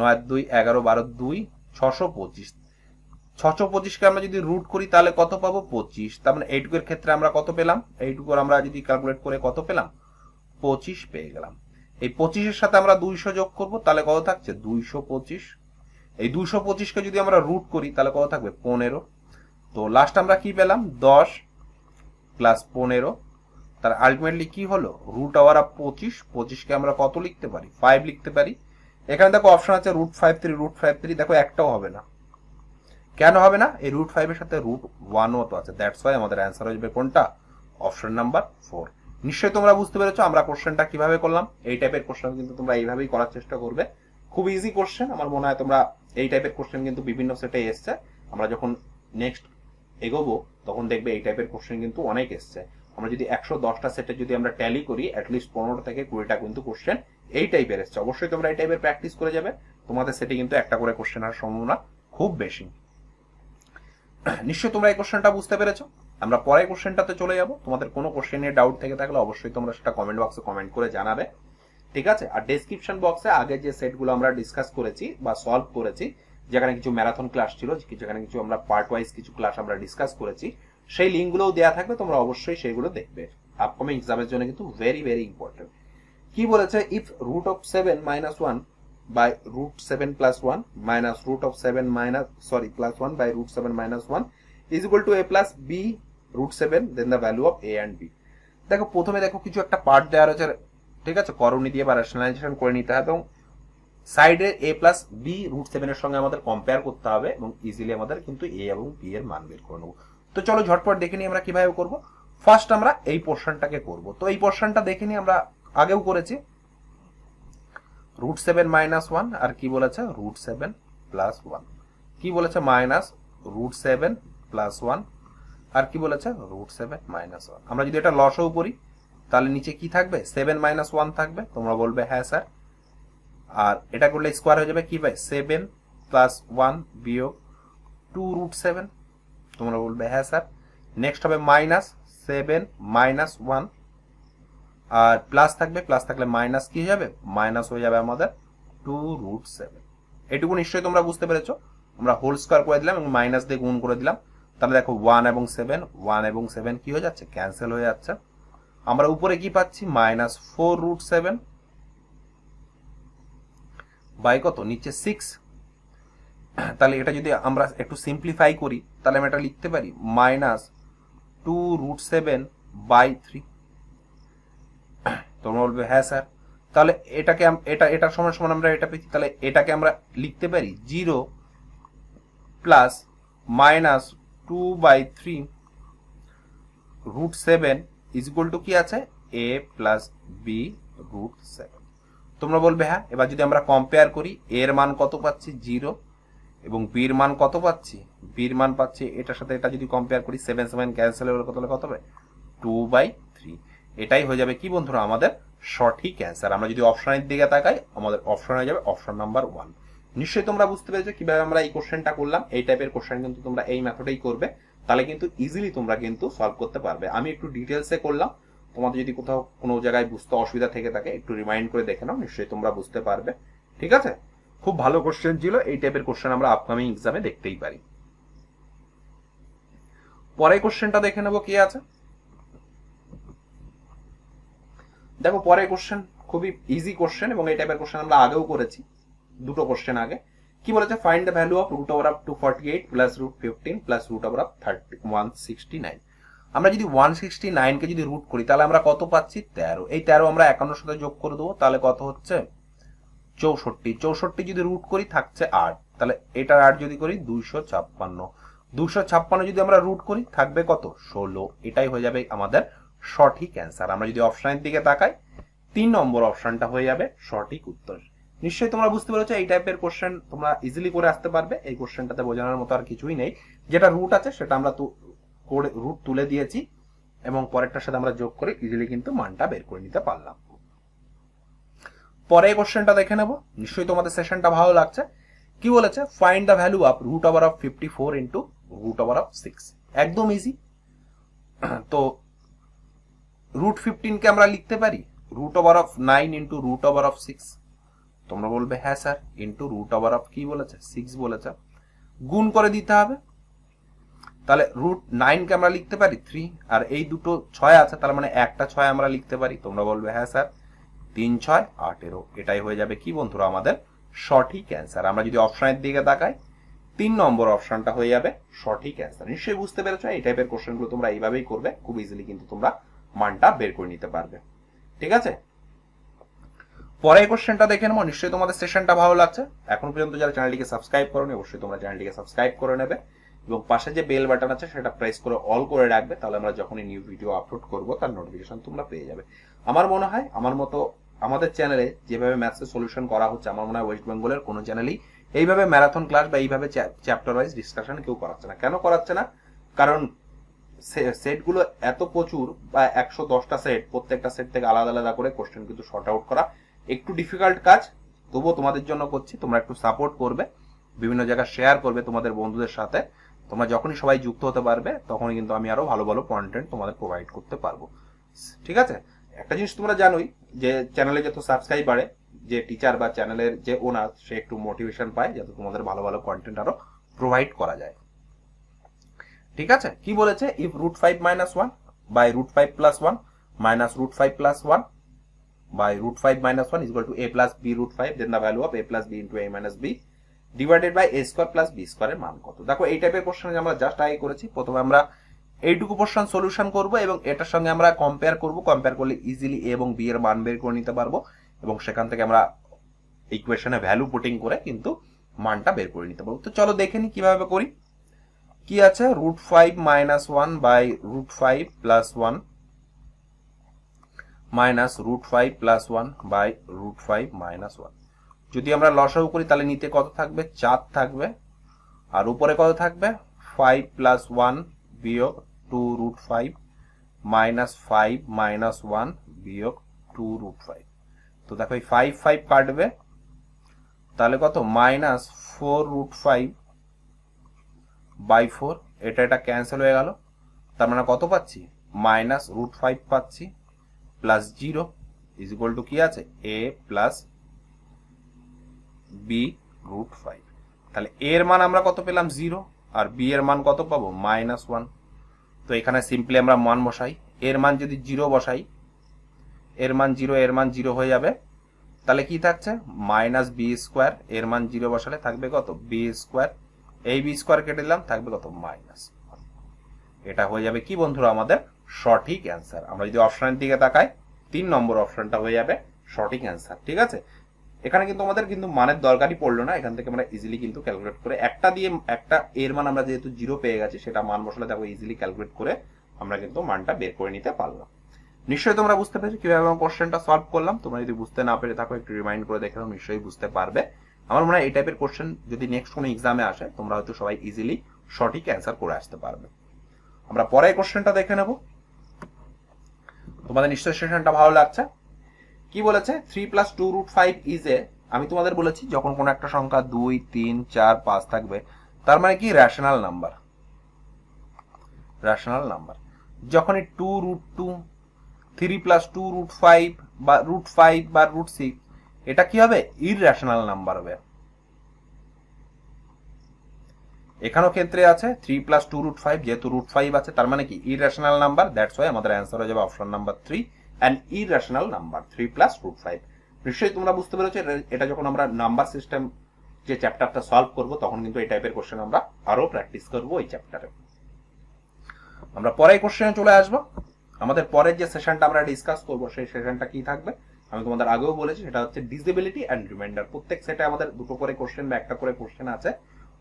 9 2 11 12 2 625। 625কে আমরা যদি রুট করি তাহলে কত পাবো 25। তার মানে এইটুকুর ক্ষেত্রে আমরা কত পেলাম, এইটুকু আমরা যদি ক্যালকুলেট করে কত পেলাম 25 পেয়ে গেলাম। এই 25-এর সাথে আমরা 200 যোগ করব তাহলে কত থাকছে 225। এই 225কে যদি আমরা রুট করি তাহলে কত থাকবে 15। তো লাস্ট আমরা কি পেলাম 10 প্লাস 15, তার আলটিমেটলি কি হলো রুট ওভার অফ 25। 25কে আমরা কত লিখতে পারি 5 লিখতে পারি। এখানে দেখো অপশন আছে রুট 53, রুট 53 দেখো একটাও হবে না। কেন হবে না, এই রুট 5 এর সাথে রুট 1ও তো আছে, দ্যাটস ওয়াই আমাদের অ্যান্সার হয়ে যাবে কোনটা, অপশন নাম্বার 4। নিশ্চয়ই তোমরা বুঝতে পেরেছো আমরা কোশ্চেনটা কিভাবে করলাম। এই টাইপের কোশ্চেন কিন্তু তোমরা এইভাবেই করার চেষ্টা করবে, খুব ইজি কোশ্চেন। আমার মনে হয় তোমরা এই টাইপের কোশ্চেন কিন্তু বিভিন্ন সেটে এসছে, আমরা যখন নেক্সট এগোবো তখন দেখবে এই টাইপের কোশ্চেন কিন্তু অনেক এসছে। আমরা যদি 110টা সেটে যদি আমরা ট্যালি করি অ্যাটলিস্ট 15 থেকে 20টা কিন্তু কোশ্চেন এই টাইপের এসছে। অবশ্যই তোমরা এই টাইপের প্র্যাকটিস করে যাবে, তোমাদের সেটে কিন্তু একটা করে কোশ্চেন আসার সম্ভাবনা খুব বেশি। নিশ্চয়ই তোমরা এই কোশ্চেনটা বুঝতে পেরেছো। আমরা পরের কোশ্চেনটাতে চলে যাব। তোমাদের কোনো কোশ্চেন নিয়ে ডাউট থেকে থাকলে অবশ্যই তোমরা সেটা কমেন্ট বক্সে কমেন্ট করে জানাবে, ঠিক আছে। আর ডেসক্রিপশন বক্সে আগে যে সেটগুলো আমরা ডিসকাস করেছি বা সলভ করেছি, যেখানে কিছু ম্যারাথন ক্লাস ছিল, যেখানে কিছু আমরা পার্ট ওয়াইজ কিছু ক্লাস আমরা ডিসকাস করেছি, সেই লিঙ্কগুলোও দেওয়া থাকবে, তোমরা অবশ্যই সেইগুলো দেখবে। আপকামিং এক্সামের জন্য কিন্তু ভেরি ভেরি ইম্পর্টেন্ট। কি বলেছে, if root of 7 minus 1 by root 7 plus 1 minus root of 7 minus plus 1 by root 7 minus 1 is equal to a plus b root 7, then the value of a and b। দেখো প্রথমে দেখো কিছু একটা পার্ট দেওয়া রয়েছে, ঠিক আছে, করণী দিয়ে বা রেশনালাইজেশন করে নিতে হবে, এবং সাইডে a প্লাস b রুট 7 এর সঙ্গে আমাদের কম্পেয়ার করতে হবে, এবং ইজিলি আমাদের কিন্তু a এবং b এর মান বের করে নেব। তো চলো ঝটপট দেখে নিই আমরা কিভাবে করব। ফার্স্ট আমরা এই পোর্শনটাকে করব। তো এই পোর্শনটা দেখে নিই, আমরা আগেও করেছি রুট 7 মাইনাস 1 আর কি বলেছে রুট 7 প্লাস 1, কি বলেছে মাইনাস রুট 7 প্লাস 1 আর কি বলেছে রুট 7 মাইনাস 1। আমরা যদি এটা লসও করি তাহলে নিচে কি থাকবে 7 মাইনাস 1 থাকবে, তোমরা বলবে হ্যাঁ স্যার। আর এটা করলে স্কোয়ার হয়ে যাবে কি ভাই 7 প্লাস 1 বিয়োগ 2 রুট 7, তোমরা বলবে হ্যাঁ স্যার। নেক্সট হবে মাইনাস 7 মাইনাস 1 আর প্লাস থাকবে, প্লাস থাকলে মাইনাস কি হয়ে যাবে মাইনাস হয়ে যাবে আমাদের 2 রুট 7। এটুকু নিশ্চয়ই তোমরা বুঝতে পেরেছো। আমরা হোল স্কোয়ার করে দিলাম এবং মাইনাস দিয়ে গুণ করে দিলাম, তাহলে দেখো 1 এবং 7 কি হয়ে যাচ্ছে ক্যান্সেল হয়ে যাচ্ছে। আমরা উপরে কি পাচ্ছি মাইনাস 4 রুট 7 বাই কত নিচে 6। তাহলে এটা যদি আমরা একটু সিম্পলিফাই করি তাহলে আমরা এটা লিখতে পারি মাইনাস 2 রুট 7 বাই 3। তোমরা বলবে হ্যাঁ স্যার। তাহলে এটাকে এটার সমান সমান আমরা এটা পেয়েছি, তাহলে এটাকে আমরা লিখতে পারি 0 plus minus 2 by 3 root 7 is equal to কি আছে a প্লাস b রুট 7। তোমরা বলবে হ্যাঁ। এবার যদি আমরা কম্পেয়ার করি, এর মান কত পাচ্ছি 0 এবং বির মান কত পাচ্ছি, বির মান পাচ্ছি এটার সাথে এটা যদি কম্পেয়ার করি 7 7 ক্যান্সেল হলে কত হবে 2/3। এটাই হয়ে যাবে কি বন্ধুরা আমাদের সঠিক অ্যান্সার। আমরা যদি অপশনের দিকে তাকাই, আমাদের অপশন হয়ে যাবে অপশন নাম্বার 1। নিশ্চয়ই তোমরা বুঝতে পেরেছো কিভাবে আমরা এই কোশ্চেনটা করলাম। এই টাইপের কোশ্চেন কিন্তু তোমরা এই মেথডেই করবে, তাহলে কিন্তু ইজিলি তোমরা কিন্তু সলভ করতে পারবে। আমি একটু ডিটেলসে করলাম, তোমাদের যদি কোথাও কোনো জায়গায় বুঝতে অসুবিধা থেকে থাকে একটু রিমাইন্ড করে দেখে নাও, নিশ্চয়ই তোমরা বুঝতে পারবে। ঠিক আছে, খুব ভালো কোশ্চেন ছিল। এই টাইপের কোশ্চেন আমরা আপকামিং এক্সামে দেখতেই পারি। পরের কোশ্চেনটা দেখে নেবো কি আছে। দেখো পরের কোশ্চেন খুবই ইজি কোশ্চেন এবং এই টাইপের কোশ্চেন আমরা আগেও করেছি, দুটো কোশ্চেন আগে। কি বলেছে, find the value of root over of 248 plus root 15 plus root over of 169। আমরা যদি 169 কে যদি রুট করি তাহলে আমরা কত পাচ্ছি 13। এই 13 আমরা 51 সাথে যোগ করে দেবো, তাহলে কত হচ্ছে 64। 64 যদি রুট করি থাকছে 8, তাহলে এটার 8 যদি করি 256। 256 যদি আমরা রুট করি থাকবে কত 16। এটাই হয়ে যাবে আমাদের সঠিক অ্যান্সার। আমরা যদি অপশনের দিকে তাকাই, 3 নম্বর অপশনটা হয়ে যাবে সঠিক উত্তর। নিশ্চয়ই তোমরা বুঝতে পেরেছো এই টাইপের কোশ্চেন তোমরা ইজিলি করে আসতে পারবে। এই কোশ্চেনটাতে বোঝানোর মতো আর কিছুই নেই, যেটা রুট আছে সেটা আমরা করে রুট তুলে দিয়েছি এবং পরেরটার সাথে আমরা যোগ করে ইজিলি কিন্তু মানটা বের করে নিতে পারলাম। পরে কোশ্চেনটা দেখে নেব, নিশ্চয়ই তোমাদের সেশনটা ভালো লাগছে। কি বলেছে, find the value of root over of 54 into root over of 6। একদম ইজি। তো রুট 15 কে আমরা লিখতে পারি root over of 9 into root over of 6। তোমরা বলবে হ্যাঁ sir, into root over of কি বলেছে 6 বলেছে, গুণ করে দিতে হবে। তাহলে রুট 9 কে আমরা লিখতে পারি 3, আর এই দুটো 6 আছে, তার মানে একটা 6 আমরা লিখতে পারি। তোমরা বলবে হ্যাঁ স্যার, 3 6 18। এটাই হয়ে যাবে কি বন্ধুরা আমাদের সঠিক অ্যান্সার। আমরা যদি অপশনের দিকে তাকাই, 3 নম্বর অপশনটা হয়ে যাবে সঠিক অ্যান্সার। নিশ্চয়ই বুঝতে পেরেছো এই টাইপের কোশ্চেনগুলো তোমরা এইভাবেই করবে, খুব ইজিলি কিন্তু তোমরা মানটা বের করে নিতে পারবে। ঠিক আছে, পরের কোশ্চেনটা দেখে নেবো। নিশ্চয়ই তোমাদের সেশনটা ভালো লাগছে। এখন পর্যন্ত যারা চ্যানেলটিকে সাবস্ক্রাইব করোনি অবশ্যই তোমরা চ্যানেলটিকে সাবস্ক্রাইব করে নেবে এবং পাশে যে বেল বাটন আছে সেটা প্রেস করে অল করে রাখবে, তাহলে আমরা যখনই নিউ ভিডিও আপলোড করব তার নোটিফিকেশন তোমরা পেয়ে যাবে। আমার মনে হয় আমার মতো আমাদের চ্যানেলে যেভাবে ম্যাথসের সলিউশন করা হচ্ছে, আমার মনে হয় ওয়েস্ট বেঙ্গলের কোনো চ্যানেলই এইভাবে ম্যারাথন ক্লাস বা এইভাবে চ্যাপ্টার ওয়াইজ ডিসকাশন কেউ করাচ্ছে না। কেন করাচ্ছে না, কারণ সেটগুলো এত প্রচুর, বা 110টা সেট, প্রত্যেকটা সেট থেকে আলাদা আলাদা করে কোশ্চেন কিন্তু শর্ট আউট করা একটু ডিফিকাল্ট কাজ। তবুও তোমাদের জন্য করছি, তোমরা একটু সাপোর্ট করবে, বিভিন্ন জায়গায় শেয়ার করবে তোমাদের বন্ধুদের সাথে। তোমরা যখনই সবাই যুক্ত হতে পারবে তখনই কিন্তু আমি আরো ভালো ভালো কন্টেন্ট তোমাদের প্রোভাইড করতে পারবো। ঠিক আছে, একটা জিনিস তোমরা জানোই যে চ্যানেলে যত সাবস্ক্রাইব বাড়ে, যে টিচার বা চ্যানেলের যে ওনার সে একটু মোটিভেশন পায় যাতে তোমাদের ভালো ভালো কন্টেন্ট আরো প্রোভাইড করা যায়। ঠিক আছে, কি বলেছে, if root 5 minus 1 by root 5 plus 1 minus root 5 plus 1 by root 5 minus 1 is equal to a plus b root 5, then the value of a plus b into a minus b divided by a square plus b square এর মান কত। দেখো এই টাইপের কোশ্চেন আমরা জাস্ট আগে করেছি। প্রথমে আমরা এইটুকু কোশ্চেন সলিউশন করব এবং এটার সঙ্গে আমরা কম্পেয়ার করব। কম্পেয়ার করলে ইজিলি a এবং b এর মান বের করে নিতে পারবো এবং সেখান থেকে আমরা ইকুয়েশনে ভ্যালু পুটিং করে কিন্তু মানটা বের করে নিতে পারবো। তো চলো দেখে নি কিভাবে করি। কি আছে, root 5 minus 1 by root 5 plus 1 minus root 5 plus 1 by root 5 minus 1। যদি আমরা লসাগু করি তাহলে নিতে কত থাকবে 4 থাকবে, আর উপরে কত থাকবে 5 plus 1 বিয়োগ 2 root 5 minus 5 minus 1 বিয়োগ 2 root 5। তো দেখো এই 5 5 কাটবে, তাহলে কত minus 4 root 5 বাই 4। এটা ক্যান্সেল হয়ে গেল, তার মানে কত পাচ্ছি মাইনাস রুট 5 পাচ্ছি প্লাস 0 ইজ ইকুয়াল টু কি আছে a প্লাস b রুট 5। তাহলে a এর মান আমরা কত পেলাম 0 আর b এর মান কত পাবো -1। তো এখানে সিম্পলি আমরা মান বসাই, এর মান যদি 0 বসাই, এর মান 0 এর মান 0 হয়ে যাবে, তাহলে কি থাকছে মাইনাস b স্কয়ার, এর মান 0 বসালে থাকবে কত b স্কয়ার, এই বি স্কয়ার কেটে দিলাম থাকবে কত মাইনাস। এটা হয়ে যাবে কি বন্ধুরা আমাদের সঠিক অ্যান্সার। আমরা যদি অপশনের দিকে তাকাই 3 নম্বর অপশনটা হয়ে যাবে সঠিক অ্যান্সার। ঠিক আছে, এখানে কিন্তু আমাদের কিন্তু মানের দরকারই পড়লো না, এখান থেকে আমরা ইজিলি কিন্তু ক্যালকুলেট করে একটা দিয়ে একটা এর মান আমরা যেহেতু 0 পেয়ে গেছি সেটা মান বসালে দেখো ইজিলি ক্যালকুলেট করে আমরা কিন্তু মানটা বের করে নিতে পারলাম। নিশ্চয়ই তোমরা বুঝতে পেরেছো কিভাবে আমি কোশ্চেনটা সলভ করলাম। তোমরা যদি বুঝতে না পেরে থাকো একটু রিমাইন্ড করে দেখে নাও, নিশ্চয়ই বুঝতে পারবে। আমার মনে হয় এই টাইপের কোশ্চেন যদি নেক্সট কোনো এক্সামে আসে তোমরা হয়তো সবাই ইজিলি সঠিক অ্যান্সার করে আসতে পারবে। আমরা পরে কোশ্চেনটা দেখে নেব। তোমাদের নিশ্চয়ই সেশনটা ভালো লাগছে। কি বলেছে 3 + 2√5 ইজ এ, আমি তোমাদের বলেছি যখন কোনো একটা সংখ্যা 2 3 4 5 থাকবে তার মানে কি রেশনাল নাম্বার। রেশনাল নাম্বার যখনই 2√2 3 + 2√5 বা √5 বা √6 এটা কি হবে ইররেশনাল নাম্বার হবে। এখানেও ক্ষেত্রে আছে 3 + 2√5, যেহেতু √5 আছে তার মানে কি ইররেশনাল নাম্বার, দ্যাটস ওয়াই আমাদের অ্যান্সার হয়ে যাবে option number 3 an irrational number 3 + √5। নিশ্চয়ই তোমরা বুঝতে পেরেছো এটা যখন আমরা নাম্বার সিস্টেম যে চ্যাপ্টারটা সলভ করব তখন কিন্তু এই টাইপের কোশ্চেন আমরা আরো প্র্যাকটিস করব এই চ্যাপ্টারে। আমরা পরের কোশ্চেনে চলে আসব। আমাদের পরের যে সেশনটা আমরা ডিসকাস করব সেই সেশনটা কি থাকবে আমি তোমাদের আগেও বলেছি, সেটা হচ্ছে ডিসেবিলিটি অ্যান্ড রিমাইন্ডার। প্রত্যেক সেটে আমাদের দুটো করে কোশ্চেন বা একটা করে কোশ্চেন আছে।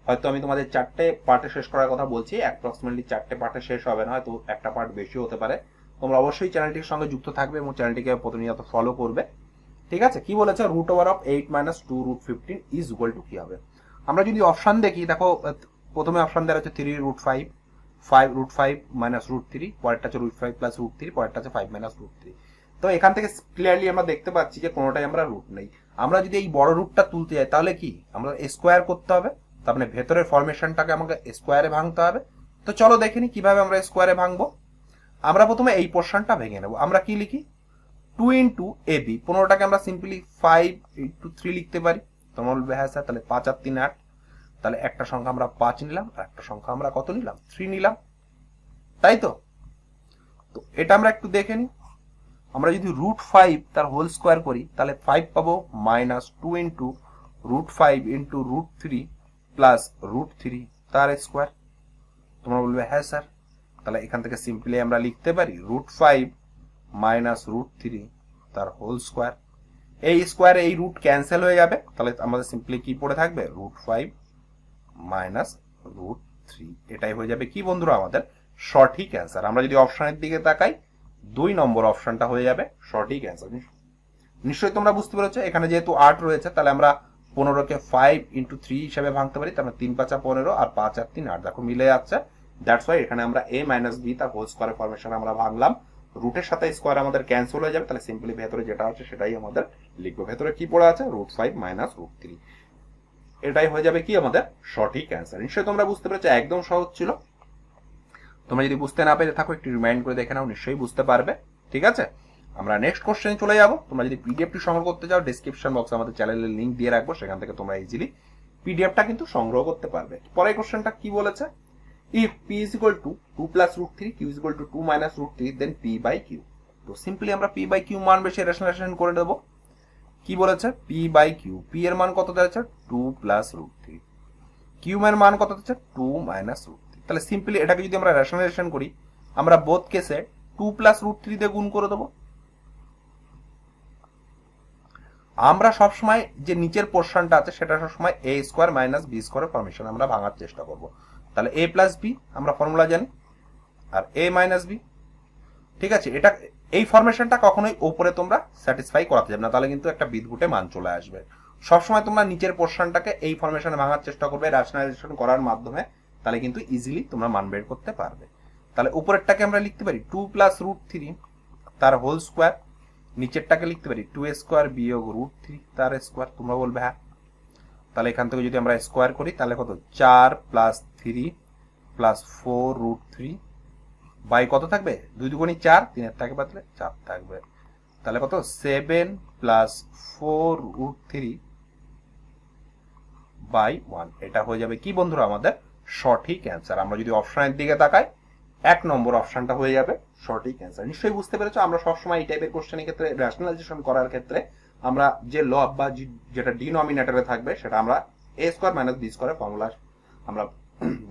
হয়তো আমি তোমাদের 4টে পার্টে শেষ করার কথা বলছি, অ্যাপ্রক্সিমেটলি 4টে পার্টে শেষ হবে না, হয়তো একটা পার্ট বেশি হতে পারে। তোমরা অবশ্যই চ্যানেলটির সঙ্গে যুক্ত থাকবে এবং চ্যানেলটিকে প্রতিনিয়ত ফলো করবে। ঠিক আছে, কি বলেছে √8 - 2√15 ইজ ইকুয়াল টু কি হবে। আমরা যদি অপশন দেখি, দেখো প্রথমে অপশন দেওয়া হচ্ছে 3√5 5√5 - √3, পরেরটা হচ্ছে √5 + √3, পরেরটা হচ্ছে 5 - √3। তো এখান থেকে ক্লিয়ারলি আমরা দেখতে পাচ্ছি যে কোনোটাই আমরা রুট নেই। আমরা যদি এই বড় রুটটা তুলতে যাই তাহলে কি আমরা স্কোয়ার করতে হবে, তার মানে ভেতরের ফরমেশনটাকে আমাকে স্কোয়ারে ভাঙতে হবে। তো চলো দেখে নি কিভাবে আমরা স্কোয়ারে ভাঙবো। আমরা প্রথমে এই পোর্শনটা ভেঙে নেব। আমরা কি লিখি 2 * AB, 15টাকে আমরা সিম্পলি 5 * 3 লিখতে পারি। তোমরা বলবে হ্যাঁ স্যার, তাহলে 5 আর 3 8, তাহলে একটা সংখ্যা আমরা 5 নিলাম আর একটা সংখ্যা আমরা কত নিলাম 3 নিলাম, তাই তো। তো এটা আমরা একটু দেখে নিই। আমরা যদি √5 তার হোল স্কোয়ার করি তাহলে 5 পাবো -2 * √5 * √3 প্লাস √3 তার স্কোয়ার। তোমরা বলবে হ্যাঁ স্যার, তাহলে এখান থেকে সিম্পলি আমরা লিখতে পারি √5 - √3 তার হোল স্কোয়ার। এই স্কোয়ার এই রুট ক্যান্সেল হয়ে যাবে, তাহলে আমাদের সিম্পলি কি পড়ে থাকবে √5 - √3। এটাই হয়ে যাবে কি বন্ধুরা আমাদের সঠিক অ্যান্সার। আমরা যদি অপশনের দিকে তাকাই 2 নম্বর অপশনটা হয়ে যাবে সঠিক অ্যান্সার। নিশ্চয়ই তোমরা বুঝতে পেরেছো এখানে যেহেতু 8 রয়েছে তাহলে আমরা 15কে 5 * 3 হিসেবে ভাঙতে পারি, তার 3 × 5 = 15 আর 5 আর 3 8, দেখো মিলে যাচ্ছে। দ্যাটস ওয়াই এখানে আমরা a - b তার হোল স্কোয়ার ফরমেশন আমরা ভাঙলাম। রুটের সাথে স্কোয়ার আমাদের ক্যান্সেল হয়ে যাবে, তাহলে সিম্পলি ভেতরে যেটা আছে সেটাই আমাদের লিখবো। ভেতরে কি পড়ে আছে √5 - √3, এটাই হয়ে যাবে কি আমাদের সঠিক অ্যান্সার। নিশ্চয়ই তোমরা বুঝতে পেরেছো, একদম সহজ ছিল। তোমরা যদি বুঝতে না পেরে থাকো একটু রিমাইন্ড করে দেখে নাও, নিশ্চয়ই বুঝতে পারবে। ঠিক আছে, আমরা নেক্সট কোশ্চেনে চলে যাব। তোমরা যদি পিডিএফটি সংগ্রহ করতে চাও ডেসক্রিপশন বক্সে আমাদের চ্যানেলের লিংক দিয়ে রাখবো, সেখান থেকে তোমরা ইজিলি পিডিএফটা কিন্তু সংগ্রহ করতে পারবে। পরের কোশ্চেনটা কি বলেছে, if p = 2 + √3, q = 2 - √3, then p/q। তো সিম্পলি আমরা p/q মান বেশি রেশনালাইজেশন করে দেব। কি বলেছে p/q, p এর মান কত যাচ্ছে 2 + √3, q এর মান কত যাচ্ছে 2 - √3। তাহলে সিম্পলি এটাকে যদি আমরা রেশনালাইজেশন করি আমরা বোথ কেসে 2 + √3 দিয়ে গুণ করে দেব। আমরা সবসময় যে নিচের পোর্শনটা আছে সেটা সবসময় a² - b² ফরমেশন আমরা ভাঙার চেষ্টা করব। তাহলে a + b আমরা ফর্মুলা জানি, আর a - b। ঠিক আছে, এটা এই ফরমেশনটা কখনোই উপরে তোমরা স্যাটিসফাই করাতে যাবে না, তাহলে কিন্তু একটা বিদঘুটে মান চলে আসবে। সবসময় তোমরা নিচের পোর্শনটাকে এই ফরমেশনে ভাঙার চেষ্টা করবে রেশনালাইজেশন করার মাধ্যমে, তাহলে কিন্তু ইজিলি তোমরা মান বের করতে পারবে। তাহলে উপরেরটাকে আমরা লিখতে পারি 2 + √3 তার হোল স্কোয়ার, নিচেরটাকে লিখতে পারি 2² - √3 তার স্কোয়ার। তোমরা বলবে হ্যাঁ, তাহলে এখান থেকে যদি আমরা স্কোয়ার করি তাহলে কত 4 + 3 + 4 √3 বাই কত থাকবে 2 × 2 = 4, 3 এর থেকে বাদলে 4 থাকবে, তাহলে কত 7 + 4 √3 বাই 1। এটা হয়ে যাবে কি বন্ধুরা আমাদের সঠিক অ্যান্সার। আমরা যদি অপশনের দিকে তাকাই 1 নম্বর অপশনটা হয়ে যাবে সঠিক অ্যান্সার। নিশ্চয়ই বুঝতে পেরেছো, আমরা সবসময় এই টাইপের কোশ্চেনের ক্ষেত্রে রেশনালাইজেশন করার ক্ষেত্রে আমরা যে লব বা যেটা ডিনোমিনেটরে থাকবে সেটা আমরা a² - b² ফর্মুলা আমরা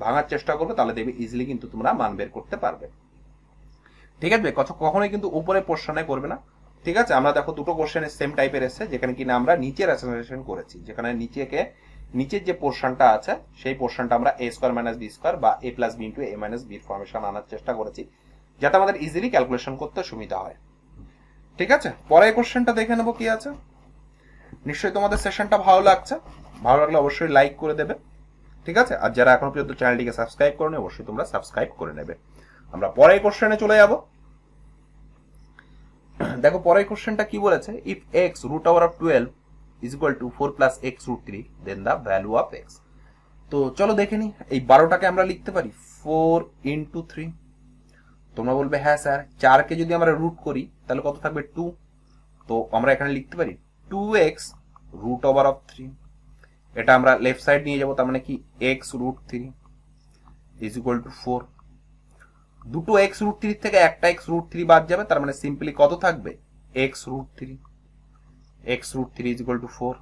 ভাঙার চেষ্টা করবো, তাহলে দেখবে ইজিলি কিন্তু তোমরা মান বের করতে পারবে। ঠিক আছে, কখনোই কিন্তু উপরে পোর্শনে করবে না। ঠিক আছে, আমরা দেখো দুটো কোশ্চেনের সেম টাইপের এসেছে যেখানে কিনা আমরা নিচে রেশনালাইজেশন করেছি, যেখানে নিচের যে পোর্শনটা আছে সেই পোর্শনটা আমরা a² - b² বা a + b * a - b formation আনার চেষ্টা করেছি, যাতে আমাদের ইজিলি ক্যালকুলেশন করতে সুবিধা হয়। ঠিক আছে, পরের কোশ্চেনটা দেখে নেবো কি আছে। নিশ্চয়ই তোমাদের সেশনটা ভালো লাগছে, ভালো লাগলে অবশ্যই লাইক করে দেবে। ঠিক আছে, আর যারা এখনো পর্যন্ত চ্যানেলটিকে সাবস্ক্রাইব করোনি অবশ্যই তোমরা সাবস্ক্রাইব করে নেবে। আমরা পরের কোশ্চেনে চলে যাব। দেখো পরের কোশ্চেনটা কি বলেছে, if x root over of 12 is equal to 4 plus x root 3 then the value of x. তো চলো দেখে নি, এই 12টাকে আমরা লিখতে পারি 4 ইন্টু 3। তোমরা বলবে হ্যাঁ স্যার 4কে যদি আমরা রুট করি তাহলে কত থাকবে 2। তো আমরা এখানে লিখতে পারি 2x রুট ওভার অফ 3। এটা আমরা লেফট সাইড নিয়ে যাবো, তার মানে কি x root 3 is equal to 4। দুটো x রুট 3 থেকে একটা x রুট 3 বাদ যাবে, তার মানে সিম্পলি কত থাকবে x root 3। x root 3 is equal to 4,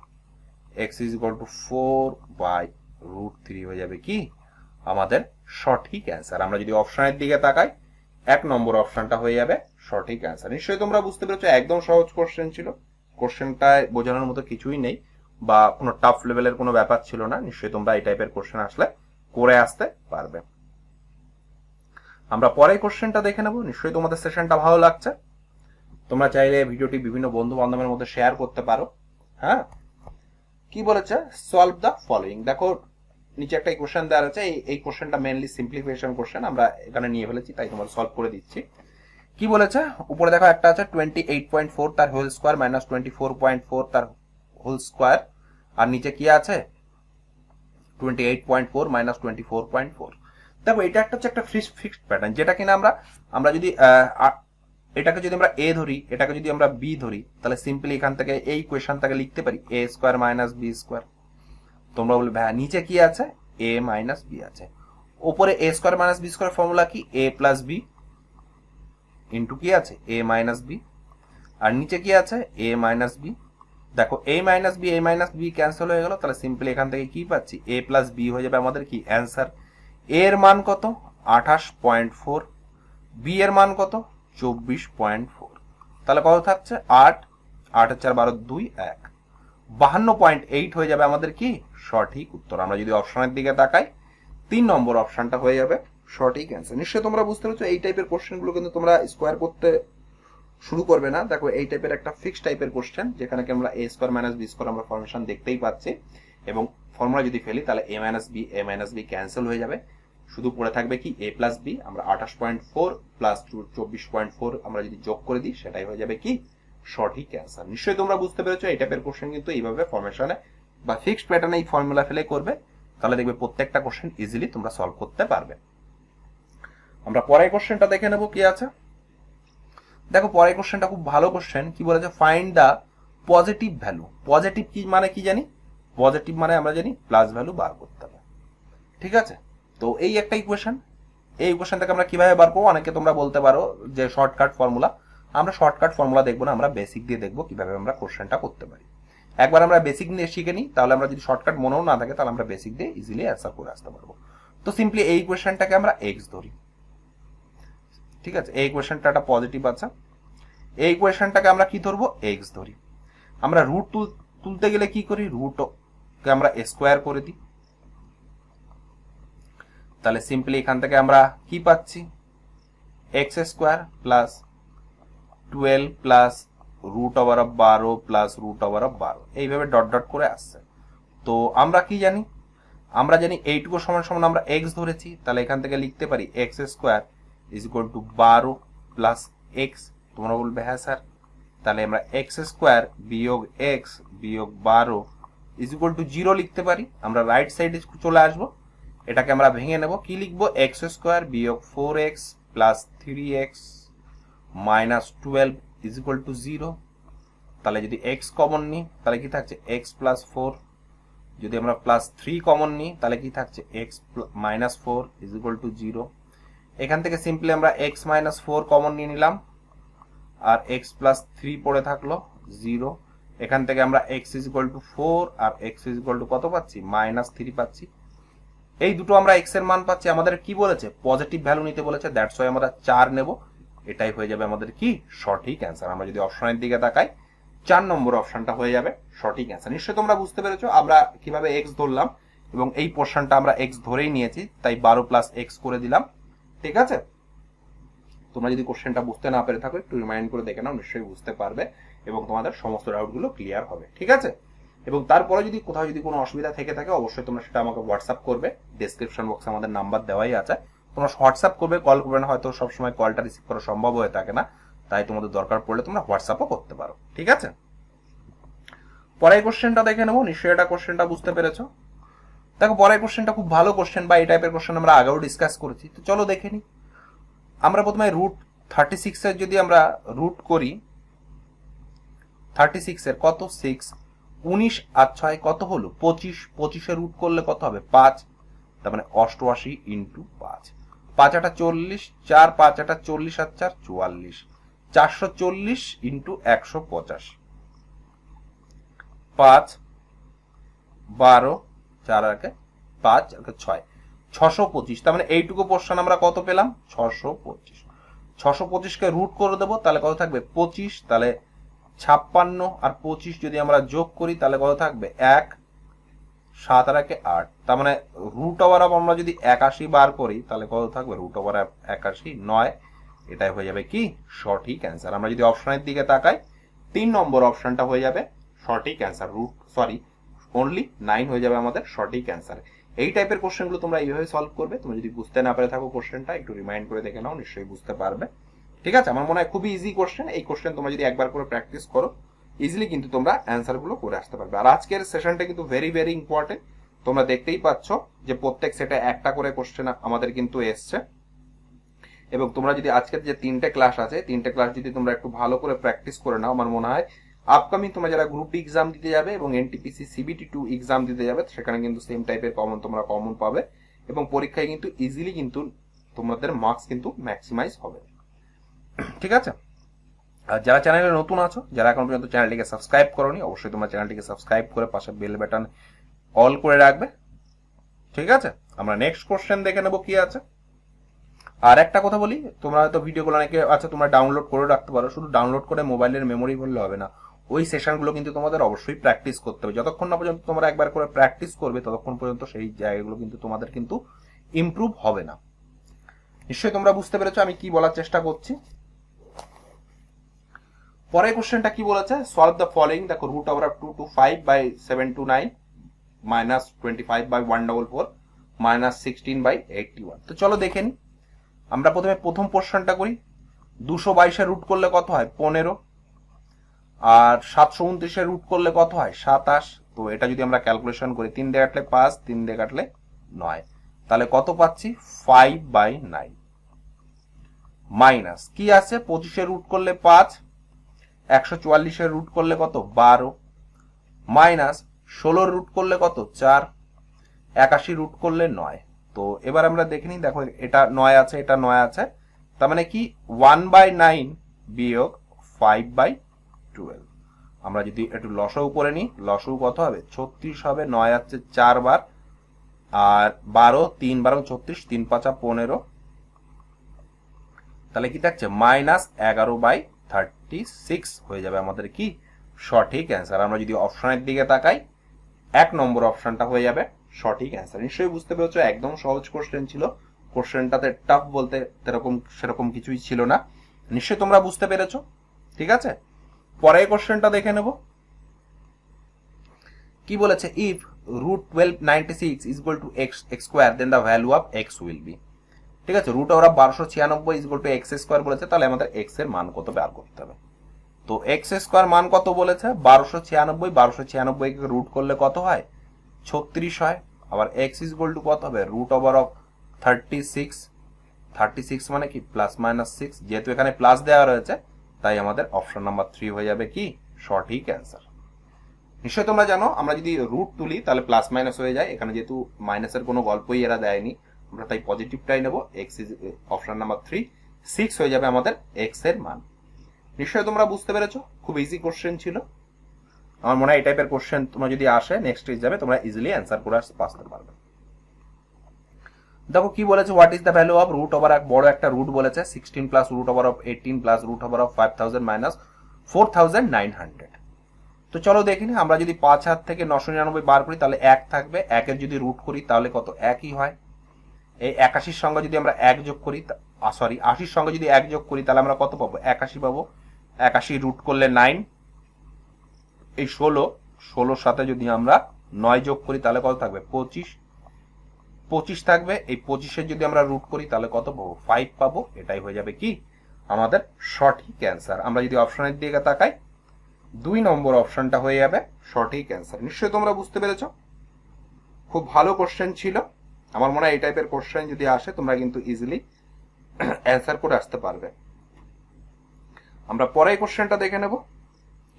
x is equal to 4 by root 3 হয়ে যাবে কি আমাদের সঠিক অ্যান্সার। আমরা যদি অপশনের দিকে তাকাই 1 নম্বর অপশনটা হয়ে যাবে সঠিক অ্যান্সার। নিশ্চয়ই তোমরা বুঝতে পেরেছো, একদম সহজ কোশ্চেন ছিল, কোশ্চেনটায় বোঝানোর মতো কিছুই নেই বা কোনো টাফ লেভেলের কোনো ব্যাপার ছিল না। নিশ্চয়ই তোমরা এই টাইপের কোশ্চেন আসলে করে আসতে পারবে। আমরা পরের কোশ্চেনটা দেখে নেব। নিশ্চয়ই তোমাদের সেশনটা ভালো লাগছে, তোমরা চাইলে ভিডিওটি বিভিন্ন বন্ধু বান্ধবের মধ্যে শেয়ার করতে পারো। হ্যাঁ, কি বলেছে, সলভ দ্য ফলোইং। দেখো নিচে একটা কোশ্চেন দেওয়া আছে, এই কোশ্চেনটা মেইনলি সিম্পলিফিকেশন কোশ্চেন, আমরা এখানে নিয়ে ফেলেছি তাই তোমার সলভ করে দিচ্ছি। কি বলেছে, উপরে দেখো একটা আছে 28.4 তার হোল স্কয়ার মাইনাস 24.4 তার হোল স্কয়ার, আর নিচে কি আছে 28.4 মাইনাস 24.4। দেখো এটা একটা হচ্ছে একটা ফিক্সড প্যাটার্ন, যেটা কিনা আমরা যদি এটাকে যদি আমরা এ ধরি, এটাকে যদি আমরা বি ধরি, তাহলে সিম্পলি এখান থেকে এই কোয়েশনটাকে লিখতে পারি এ স্কয়ার মাইনাস বি স্কয়ার। তোমরা বলবে ভাই নিচে কি আছে এ মাইনাস বি আছে, উপরে A square minus B square formula কি এ প্লাস বি ইন্টু কি আছে এ মাইনাস বি, আর নিচে কি আছে এ মাইনাস বি। দেখো এ মাইনাস বি ক্যান্সেল হয়ে গেল, তাহলে সিম্পলি এখান থেকে কি পাচ্ছি এ প্লাস বি হয়ে যাবে আমাদের কি অ্যান্সার। এর মান কত 28.4, বি এর মান কত 24.4, তাহলে কত থাকছে 8, 8 4 12 2 1, 52.8 হয়ে যাবে আমাদের কি সঠিক উত্তর। আমরা যদি অপশনের দিকে তাকাই 3 নম্বর অপশনটা হয়ে যাবে সঠিক অ্যান্সার। নিশ্চয়ই তোমরা বুঝতে পারছো, এই টাইপের কোশ্চেনগুলো কিন্তু তোমরা স্কোয়ার করতে শুরু করবে না। দেখো এই টাইপের একটা ফিক্সড টাইপের কোশ্চেন, যেখানে কি আমরা a square minus B square আমরা ফর্মেশন দেখতেই পাচ্ছি, এবং ফর্মুলা যদি ফেলি তাহলে a মাইনাস বি ক্যান্সেল হয়ে যাবে, শুধু পড়ে থাকবে কি a প্লাস বি। আমরা 28.4 প্লাস 24.4 আমরা যদি যোগ করে দিই সেটাই হয়ে যাবে কি সঠিক অ্যান্সার। নিশ্চয়ই তোমরা বুঝতে পেরেছো, এই টাইপের কোশ্চেন কিন্তু এইভাবে ফর্মেশনে বা ফিক্সড প্যাটার্নে এই ফর্মুলা ফেলে করবে, তাহলে দেখবে প্রত্যেকটা কোশ্চেন ইজিলি তোমরা সলভ করতে পারবে। আমরা পরের কোশ্চেনটা দেখে নেব কি আছে। দেখো পরের কোশ্চেনটা খুব ভালো কোশ্চেন, কি বলেছে, find the positive value. Positive কি মানে কি জানি, পজিটিভ মানে আমরা জানি প্লাস ভ্যালু বার করতে হবে। ঠিক আছে, তো এই একটা ইকুয়েশন, এই ইকুয়েশন থেকে আমরা কিভাবে বার করবো, অনেকে তোমরা বলতে পারো যে শর্টকাট ফর্মুলা। আমরা শর্টকাট ফর্মুলা দেখবো না, আমরা বেসিক দিয়ে দেখবো কিভাবে আমরা কোশ্চেনটা করতে পারি। একবার আমরা বেসিক নিয়ে শিখে নিই, তাহলে আমরা যদি শর্টকাট মনেও না থাকে তাহলে আমরা বেসিক দিয়ে ইজিলি অ্যান্সার করে আসতে পারবো। তো সিম্পলি এই ইকুয়েশনটাকে আমরা এক্স ধরি। ঠিক আছে, এই ইকুয়েশনটা একটা পজিটিভ আছে, এই ইকুয়েশনটাকে আমরা কি ধরবো এক্স ধরি। আমরা রুট তুলতে গেলে কি করি, রুটকে আমরা স্কোয়ার করে দিই, তাহলে সিম্পলি এখান থেকে আমরা কি পাচ্ছি x square plus 12 plus root over of 12 plus root over of 12, এইভাবে ডট ডট করে আসছে। তো আমরা কি জানি, আমরা জানি এইটুকু সমান সমান আমরা এক্স ধরেছি, তাহলে এখান থেকে লিখতে পারি x square is equal two 12 plus x. তোমরা বলবে হ্যাঁ স্যার, তাহলে আমরা এক্স স্কোয়ার বিয়োগ এক্স বিয়োগ 12 ইজ ইকুয়াল টু 0 লিখতে পারি। আমরা রাইট সাইডে চলে আসবো, এটাকে আমরা ভেঙে নেব, কি লিখবো এক্স স্কোয়ার বিয়োগ 4x plus 3x minus 12 is equal two 0। তাহলে যদি x কমন নিই তাহলে কি থাকছে x প্লাস 4, যদি আমরা প্লাস 3 কমন নিই তাহলে কি থাকছে x minus 4 is equal two 0। এখান থেকে সিম্পলি আমরা x মাইনাস 4 কমন নিয়ে নিলাম, আর x প্লাস 3 পড়ে থাকলো 0। এখান থেকে আমরা x ইজ ইকুয়াল টু 4 আর x ইজ ইকুয়াল টু কত পাচ্ছি মাইনাস 3 পাচ্ছি। এই দুটো আমরা x এর মান পাচ্ছি, আমাদের কি বলেছে পজিটিভ ভ্যালু নিতে বলেছে, দ্যাটস ওয়াই আমরা 4 নেব, এটাই হয়ে যাবে আমাদের কি সঠিক অ্যান্সার। আমরা যদি অপশনের দিকে তাকাই 4 নম্বর অপশনটা হয়ে যাবে সঠিক অ্যান্সার। নিশ্চয়ই তোমরা বুঝতে পেরেছো আমরা কিভাবে x ধরলাম, এবং এই পোর্শনটা আমরা x ধরেই নিয়েছি, তাই 12 প্লাস x করে দিলাম। ঠিক আছে, তোমরা যদি কোশ্চেনটা বুঝতে না পেরে থাকো একটু রিমাইন্ড করে দেখে নাও, নিশ্চয়ই বুঝতে পারবে এবং তোমাদের সমস্ত ডাউটগুলো ক্লিয়ার হবে। ঠিক আছে, এবং তারপরে যদি কোথাও যদি কোনো অসুবিধা থেকে থাকে অবশ্যই তোমরা সেটা আমাকে হোয়াটসঅ্যাপ করবে। ডেসক্রিপশন বক্সে আমাদের নাম্বার দেওয়াই আছে, তোমরা হোয়াটসঅ্যাপ করবে, কল করবে না, হয়তো সবসময় কলটা রিসিভ করা সম্ভব হয়ে থাকে না, তাই তোমাদের দরকার পড়লে তোমরা হোয়াটসঅ্যাপও করতে পারো। ঠিক আছে, পরের কোশ্চেনটা দেখে নেবো, নিশ্চয়ই এটা কোশ্চেনটা বুঝতে পেরেছো। দেখো পরের কোশ্চেনটা খুব ভালো কোশ্চেন, বা এই টাইপের কোশ্চেন আমরা আগেও ডিসকাস করেছি, তো চলো দেখে নিই। আমরা প্রথমে রুট 36 এর যদি আমরা রুট করি, 36 এর কত 6, 19 আর 6 কত হলো 25, 25 এর রুট করলে কত হবে 5, তার মানে 88 ইন্টু 5, 5 8 40, 4 5 8 40 আর 4 44, 440 ইন্টু 185, 5 12 4 আগে 5 আগে 6, 625, তার মানে এইটুকু পোর্শন আমরা কত পেলাম 625, 625 কে রুট করে দেবো, তাহলে কত থাকবে 25, তাহলে 56 আর 25 যদি আমরা যোগ করি তাহলে কত থাকবে 1, 7 আর 8, তার মানে রুট ওভার অফ আমরা যদি 81 বার করি তাহলে কত থাকবে রুট ওভার 81 9, এটাই হয়ে যাবে কি সঠিক অ্যান্সার। আমরা যদি অপশনের দিকে তাকাই 3 নম্বর অপশনটা হয়ে যাবে সঠিক অ্যান্সার, অনলি 9 হয়ে যাবে আমাদের সঠিক অ্যান্সার। এই টাইপের কোশ্চেনগুলো তোমরা এইভাবে সলভ করবে। তুমি যদি বুঝতে না পেরে থাকো কোশ্চেনটা একটু রিমাইন্ড করে দেখে নাও, নিশ্চয়ই বুঝতে পারবে। ঠিক আছে, আমার মনে হয় খুবই ইজি কোশ্চেন, এই কোশ্চেন তোমরা যদি একবার করে প্র্যাকটিস করো ইজিলি কিন্তু তোমরা অ্যান্সার গুলো করে আসতে পারবে। আর আজকের সেশনটা কিন্তু ভেরি ভেরি ইম্পর্টেন্ট, তোমরা দেখতেই পাচ্ছ যে প্রত্যেক সেটে একটা করে কোশ্চেন আমাদের কিন্তু এসছে, এবং তোমরা যদি আজকের যে 3টে ক্লাস আছে 3টে ক্লাস যদি তোমরা একটু ভালো করে প্র্যাকটিস করে নাও, আমার মনে হয় আপকামিং তোমরা যারা গ্রুপ ডি এক্সাম দিতে যাবে এবং এনটিপিসি সিবিটি 2 এক্সাম দিতে যাবে সেখানে কিন্তু সেম টাইপের তোমরা কমন পাবে, এবং পরীক্ষায় কিন্তু ইজিলি কিন্তু তোমাদের মার্কস কিন্তু ম্যাক্সিমাইজ হবে। ঠিক আছে, আর যারা চ্যানেলে নতুন আছো, যারা এখন পর্যন্ত চ্যানেলটিকে সাবস্ক্রাইব করোনি, অবশ্যই তোমরা চ্যানেলটিকে সাবস্ক্রাইব করে পাশে বেল বাটন অল করে রাখবে। ঠিক আছে, আমরা নেক্সট কোশ্চেন দেখে নেবো কি আছে। আর একটা কথা বলি, তোমরা হয়তো ভিডিওগুলো অনেকে আছে তোমরা ডাউনলোড করে রাখতে পারো, শুধু ডাউনলোড করে মোবাইলের মেমোরি ভরলে হবে না, ওই সেশনগুলো কিন্তু তোমাদের অবশ্যই প্র্যাকটিস করতে হবে। যতক্ষণ না পর্যন্ত তোমরা একবার করে প্র্যাকটিস করবে ততক্ষণ পর্যন্ত সেই জায়গাগুলো কিন্তু তোমাদের কিন্তু ইমপ্রুভ হবে না। নিশ্চয়ই তোমরা বুঝতে পেরেছো আমি কি বলার চেষ্টা করছি। পরের কোশ্চেনটা কি বলেছে, সলভ দ্য ফলোইং। দেখো root over of 2 to 5 by 729 minus 25 by 144 minus 16 by 81। তো চলো দেখে নি। আমরা প্রথমে প্রথম পোর্শনটা করি, 222 এর রুট করলে কত হয় 15, আর 729 এর রুট করলে কত হয় 27। তো এটা যদি আমরা ক্যালকুলেশন করি 3 দিয়ে কাটলে 5, 3 দিয়ে কাটলে 9, তাহলে কত পাচ্ছি 5/9, মাইনাস কি আছে 25 এর রুট করলে 5, 144 এর রুট করলে কত 12, মাইনাস 16 রুট করলে কত 4, 81 রুট করলে 9। তো এবার আমরা দেখে নিই, দেখো এটা 9 আছে এটা 9 আছে, তার মানে কি 1/9 বিয়োগ 5/12। আমরা যদি একটু লসাগু করে নিই, লসাগু কত হবে 36 হবে, 9 আছে 4 বার, আর 12 3 12 36, 3 5 15, তাহলে কি থাকছে মাইনাস 11/36 হয়ে যাবে আমাদের কি সঠিক অ্যান্সার। আমরা যদি অপশনের দিকে তাকাই 1 নম্বর অপশনটা হয়ে যাবে সঠিক অ্যান্সার। নিশ্চয়ই বুঝতে পেরেছো, একদম সহজ কোশ্চেন ছিল, কোশ্চেনটাতে টাফ বলতে সেরকম কিছুই ছিল না, নিশ্চয়ই তোমরা বুঝতে পেরেছো। ঠিক আছে, পরের কোশ্চেনটা দেখে নেব কি বলেছে, if root 1296 is equal to x square then the value of x will be। ঠিক আছে, root over 1296 is equal to x square বলেছে, তাহলে আমাদের x এর মান কত বের করতে হবে। তো x স্কয়ার মান কত বলেছে 1296, 1296 কে রুট করলে কত হয় 36 হয়, আবার x is equal to কত হবে রুট ওভার অফ 36, 36 মানে কি প্লাস মাইনাস 6, যেহেতু এখানে প্লাস দেওয়া রয়েছে তাই আমাদের অপশন নাম্বার 3 হয়ে যাবে কি সঠিক অ্যান্সার। নিশ্চয়ই তোমরা জানো আমরা যদি রুট তুলি তাহলে প্লাস মাইনাস হয়ে যায়, এখানে যেহেতু মাইনাসের কোনো গল্পই এরা দেয়নি আমরা তাই পজিটিভটাই নেব, এক্স ইজ অপশন নাম্বার 3, 6 হয়ে যাবে আমাদের এক্স এর মান। নিশ্চয়ই তোমরা বুঝতে পেরেছো, খুব ইজি কোশ্চেন ছিল। আমার মনে হয় এই টাইপের কোশ্চেন তোমরা যদি আসে নেক্সট এক্সামে তোমরা ইজিলি অ্যান্সার করে আসতে পারবে। দেখো কি বলেছে, what is the value of root over, এক বড় একটা রুট বলেছে 16 plus root over of 18 plus root over of 5000 minus 4900। তো চলো দেখি না, আমরা যদি 5 হাত থেকে 999 বার করি তাহলে 1 থাকবে, 1 এর যদি রুট করি তাহলে কত একই হয়, এই 81 সঙ্গে যদি আমরা 1 যোগ করি সরি 80 সঙ্গে যদি 1 যোগ করি তাহলে আমরা কত পাবো? 81 পাবো। 81 রুট করলে 9, এই 16 সাথে যদি আমরা 9 যোগ করি তাহলে কত থাকবে? 25 থাকবে। এই 25-এর যদি আমরা রুট করি তাহলে কত পাবো? 5 পাবো। এটাই হয়ে যাবে কি আমাদের সঠিক অ্যান্সার। আমরা যদি অপশনের দিকে তাকাই, 2 নম্বর অপশনটা হয়ে যাবে সঠিক অ্যান্সার। নিশ্চয়ই তোমরা বুঝতে পেরেছো, খুব ভালো কোশ্চেন ছিল। আমার মনে হয় এই টাইপের কোশ্চেন যদি আসে তোমরা কিন্তু ইজিলি অ্যান্সার করে আসতে পারবে। আমরা পরের কোশ্চেনটা দেখে নেব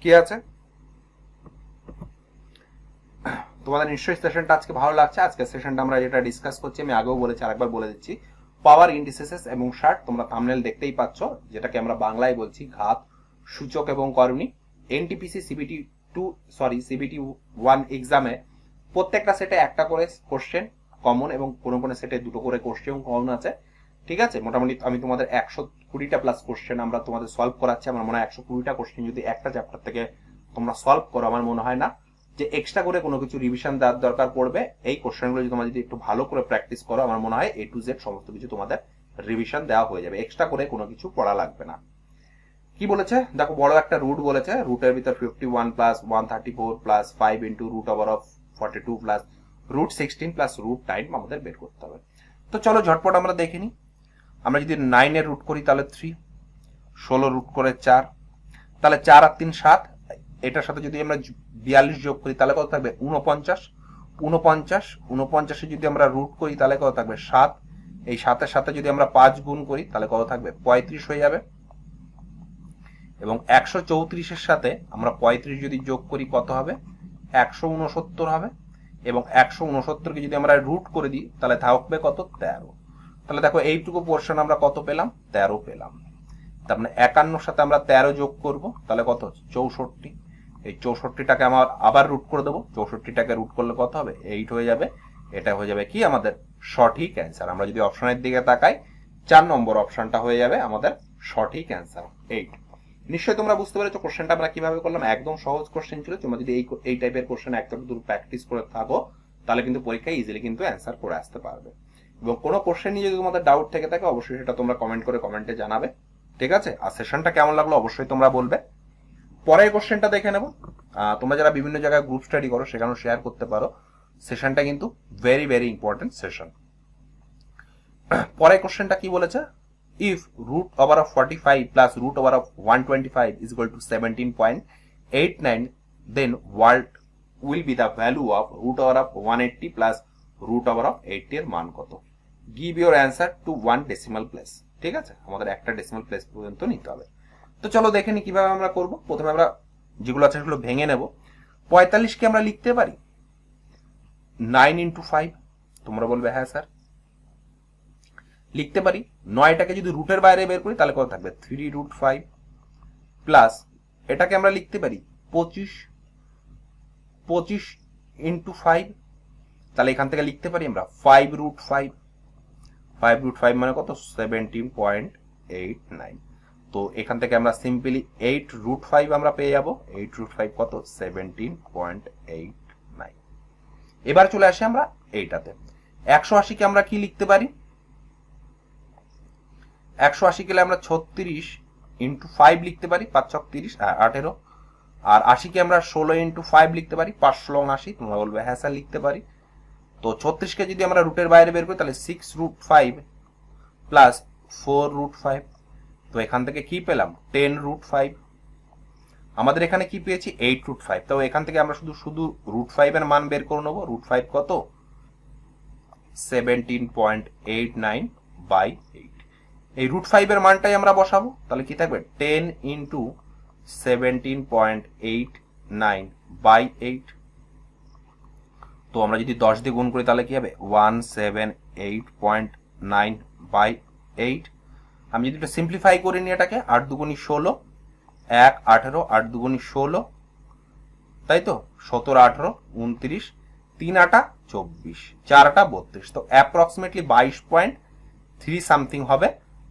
কি আছে। তোমাদের নিশ্চয়ই সেশনটা আজকে ভালো লাগছে। আজকে সেশনটা আমরা যেটা ডিসকাস করছি, আমি আগেও বলেছি, আরেকবার বলে দিচ্ছি, পাওয়ার ইন্ডিসেস এবং শার্ট। তোমরা থাম্বনেল দেখতেই পাচ্ছ, যেটাকে আমরা বাংলায় বলছি ঘাত, সূচক এবং করণী। এনটিপিসি সিবিটি 1 এক্সামে প্রত্যেকটা সেটে একটা করে কোশ্চেন কমন এবং কোনো কোনো সেটে দুটো করে কোশ্চেন কমন আছে। ঠিক আছে, মোটামুটি আমি তোমাদের 120টা প্লাস কোশ্চেন আমরা তোমাদের সলভ করাচ্ছি। আমার মনে হয় 120টা কোশ্চেন যদি একটা চ্যাপ্টার থেকে তোমরা সলভ করো, আমার মনে হয় না যে এক্সট্রা করে কোনো কিছু রিভিশন দেওয়ার দরকার পড়বে। এই কোশ্চেনগুলো যদি তোমরা যদি একটু ভালো করে প্র্যাকটিস করো, আমার মনে হয় A to Z সমস্ত কিছু তোমাদের রিভিশন দেওয়া হয়ে যাবে, এক্সট্রা করে কোনো কিছু পড়া লাগবে না। কি বলেছে দেখো, বড় একটা রুট বলেছে, রুটের ভিতর 51 plus 134 plus 5 into root over of 42 plus root 16 plus root 9 আমাদের বের করতে হবে। তো চলো ঝটপট আমরা দেখে নিই। আমরা যদি 9 এর রুট করি তাহলে 3, 16 রুট করে 4, তাহলে 4 আর 3 7। এটার সাথে যদি আমরা 42 যোগ করি তাহলে কত থাকবে? 49। 49 যদি আমরা রুট করি তাহলে কত থাকবে? 7। এই 7-এর সাথে যদি আমরা 5 গুণ করি তাহলে কত থাকবে? 35 হয়ে যাবে। এবং 134-এর সাথে আমরা 35 যদি যোগ করি কত হবে? 169 হবে। এবং 169-কে যদি আমরা রুট করে দিই তাহলে থাকবে কত? 13। তাহলে দেখো এইটুকু পোর্শন আমরা কত পেলাম? 13 পেলাম। তার মানে 51-র সাথে আমরা 13 যোগ করব, তাহলে কত হচ্ছে? 64। এই 64টাকে আমার আবার রুট করে দেবো। 64টাকে রুট করলে কত হবে? 8 হয়ে যাবে। এটা হয়ে যাবে কি আমাদের সঠিক অ্যান্সার। আমরা যদি অপশনের দিকে তাকাই, 4 নম্বর অপশনটা হয়ে যাবে আমাদের সঠিক অ্যান্সার 8। নিশ্চয়ই তোমরা বুঝতে পেরেছো কোশ্চেনটা আমরা কিভাবে করলাম। একদম সহজ কোশ্চেন ছিল। তোমরা যদি এই টাইপের কোশ্চেন একটা দূর প্র্যাকটিস করে থাকো তাহলে কিন্তু পরীক্ষায় ইজিলি কিন্তু অ্যান্সার করে আসতে পারবে। এবং কোনো কোশ্চেন নিয়ে যদি তোমাদের ডাউট থেকে থাকে অবশ্যই সেটা তোমরা কমেন্ট করে কমেন্টে জানাবে। ঠিক আছে, আর সেশনটা কেমন লাগলো অবশ্যই তোমরা বলবে। পরের কোশ্চেনটা দেখে নেব। তোমরা যারা বিভিন্ন জায়গায় গ্রুপ স্টাডি করো সেখানেও শেয়ার করতে পারো। সেশনটা কিন্তু ভেরি ভেরি ইম্পর্টেন্ট সেশন। পরের কোশ্চেনটা কি বলেছে? If root over of 45 plus root over of 125 is equal to 17.89, then what will be the value of root over of 180 plus root over of 80 এর মান কত? Give your answer to 1 decimal place. ঠিক আছে, আমাদের একটা ডেসিমাল প্লেস পর্যন্ত নিতে হবে। তো চলো দেখে নি কিভাবে আমরা করব। প্রথমে আমরা যেগুলো আছে সেগুলো ভেঙে নেব। 45কে আমরা লিখতে পারি 9 ইন্টু 5। তোমরা বলবে হ্যাঁ স্যার লিখতে পারি। 9টাকে যদি রুটের বাইরে বের করি তাহলে কত থাকবে? 3 রুট 5 প্লাস এটাকে আমরা লিখতে পারি 25 ইন্টু 5। তাহলে এখান থেকে লিখতে পারি আমরা 5 রুট 5। 5 রুট 5 মানে কত? 17.89। তো এখান থেকে আমরা সিম্পলি 8 রুট 5 আমরা পেয়ে যাব। 8 রুট 5 কত? 17.89। এবার চলে আসি আমরা এইটাতে। 180-কে আমরা কি লিখতে পারি? 180-কে আমরা 36 ইন্টু 5 লিখতে পারি। 5 ছক 30, 18। আর 80-কে আমরা 16 ইন্টু 5 লিখতে পারি। 5 লং 80। তোমরা বলবে হ্যাঁ স্যার লিখতে পারি। তো 36কে যদি আমরা রুটের বাইরে বের করি তাহলে 6 রুট 5 প্লাস 4 রুট 5। তো এখান থেকে কি পেলাম? 10 রুট 5। আমাদের এখানে কি পেয়েছি? 8 রুট 5। তো এখান থেকে আমরা শুধু রুট 5 এর মান বের করে নেবো। রুট 5 কত? 17.89 বাই 8। এই রুট 5 এর মানটাই আমরা বসাবো। তাহলে কি থাকবে? 10 ইন্টু 17.89 বাই 8। তো আমরা যদি 10 দিয়ে গুণ করি তাহলে কি হবে? 178.9 বাই 8। আমি যদি একটু সিম্পলিফাই করে নিই এটাকে, 8 দুগুণি 16, 1 18, 8 দুগুণি 16, তাই তো 17 18 29, 3 8 24, 4 8 32। তো অ্যাপ্রক্সিমেটলি 22.3 সামথিং হবে।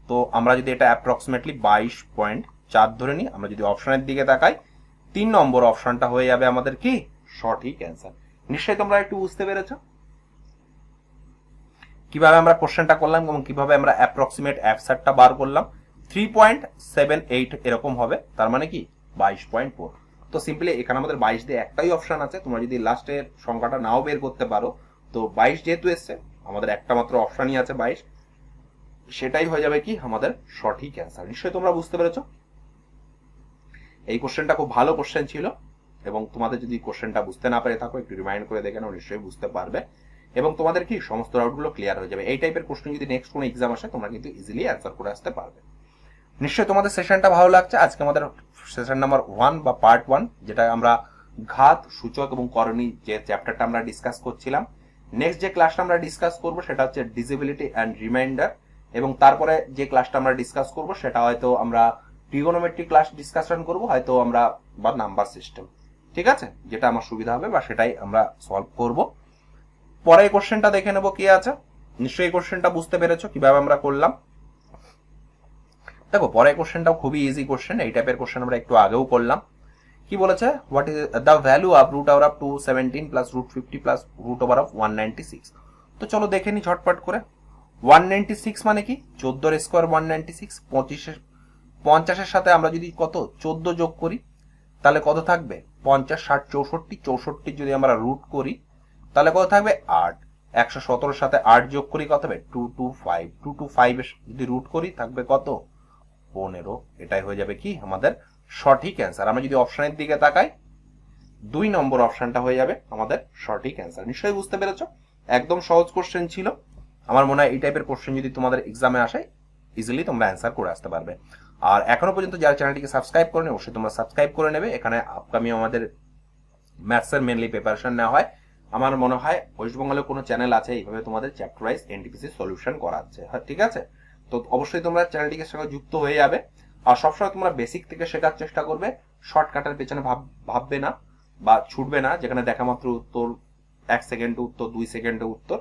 তো আমরা যদি এটা অ্যাপ্রক্সিমেটলি 22.4 ধরে নিই, আমরা যদি অপশনের দিকে তাকাই, 3 নম্বর অপশনটা হয়ে যাবে আমাদের কি সঠিক অ্যান্সার। নিশ্চয়ই তোমরা একটু বুঝতে পেরেছো কিভাবে আমরা কোশ্চেনটা করলাম এবং কিভাবে আমরা অ্যাপ্রক্সিমেট অ্যান্সারটা বার করলাম। 3.78 এরকম হবে, তার মানে কি 22.4। তো সিম্পলি এখানে আমাদের 22 দিয়ে একটাই অপশন আছে, তোমরা যদি লাস্টের সংখ্যাটা নাও বের করতে পারো, তো 22 যেহেতু এসছে আমাদের একটা মাত্র অপশনই আছে 22, সেটাই হয়ে যাবে কি আমাদের সঠিক অ্যান্সার। নিশ্চয়ই তোমরা বুঝতে পেরেছো। এই কোশ্চেনটা খুব ভালো কোশ্চেন ছিল, এবং তোমাদের যদি কোশ্চেনটা বুঝতে না পেরে থাকো একটু রিমাইন্ড করে দেখে নাও, নিশ্চয়ই বুঝতে পারবে এবং তোমাদের কি সমস্ত ডাউটগুলো ক্লিয়ার হয়ে যাবে। এই টাইপের কোশ্চেন যদি নেক্সট কোনো এক্সাম আসে তোমরা কিন্তু ইজিলি অ্যান্সার করে আসতে পারবে। নিশ্চয়ই তোমাদের সেশনটা ভালো লাগছে। আজকে আমাদের সেশন নাম্বার 1 বা পার্ট 1, যেটা আমরা ঘাত, সূচক এবং করণী যে চ্যাপ্টারটা আমরা ডিসকাস করছিলাম। নেক্সট যে ক্লাসটা আমরা ডিসকাস করব সেটা হচ্ছে ডিজিবিলিটি অ্যান্ড রিমাইন্ডার, এবং তারপরে যে ক্লাসটা আমরা ডিসকাস করব সেটা হয়তো আমরা ট্রিগোনোমেট্রি ক্লাস ডিসকাশন করব, হয়তো আমরা বা নাম্বার সিস্টেম, ঠিক আছে, যেটা আমার সুবিধা হবে বা সেটাই আমরা সলভ করব। পরে এই কোশ্চেনটা দেখে নেব কি আছে। নিশ্চয়ই এই কোশ্চেনটা বুঝতে পেরেছো কিভাবে আমরা করলাম। দেখো পরে কোশ্চেনটাও খুবই ইজি কোশ্চেন, এই টাইপের কোশ্চেন আমরা একটু আগেও করলাম। কি বলেছে, what is the value of root over of 217 plus root 50 plus root over of 196। তো চলো দেখে নি ঝটপট করে। 196 মানে কি 14 স্কোয়ার 196, 50-এর সাথে আমরা যদি কত 14 যোগ করি তাহলে কত থাকবে 50, 60, 64, 64 যদি আমরা রুট করি তাহলে কত থাকবে 8। 117-এর সাথে 8 যোগ করি কত হবে 225, 225 এর যদি রুট করি থাকবে কত 15। এটাই হয়ে যাবে কি আমাদের সঠিক অ্যান্সার। আমরা যদি অপশনের দিকে তাকাই 2 নম্বর অপশনটা হয়ে যাবে আমাদের সঠিক অ্যান্সার। নিশ্চয়ই বুঝতে পেরেছো, একদম সহজ কোশ্চেন ছিল। আমার মনে হয় এই টাইপের কোশ্চেন যদি তোমাদের এক্সামে আসে ইজিলি তোমরা অ্যান্সার করে আসতে পারবে। আর এখনো পর্যন্ত যারা চ্যানেলটিকে সাবস্ক্রাইব করে অবশ্যই তোমরা সাবস্ক্রাইব করে নেবে। এখানে আপকামিং আমাদের ম্যাথসের মেনলি প্রিপারেশন নেওয়া হয়। আমার মনে হয় ওয়েস্টবেঙ্গলে কোনো চ্যানেল আছে এইভাবে তোমাদের চ্যাপ্টার ওয়াইজ এনটিপিসি সলিউশন করাচ্ছে, ঠিক আছে। তো অবশ্যই তোমরা চ্যানেলটিকে সঙ্গে যুক্ত হয়ে যাবে। আর সবসময় তোমরা বেসিক থেকে শেখার চেষ্টা করবে, শর্টকাটের পেছনে ভাববে না বা ছুটবে না, যেখানে দেখা মাত্র উত্তর 1 সেকেন্ডে উত্তর, 2 সেকেন্ডে উত্তর।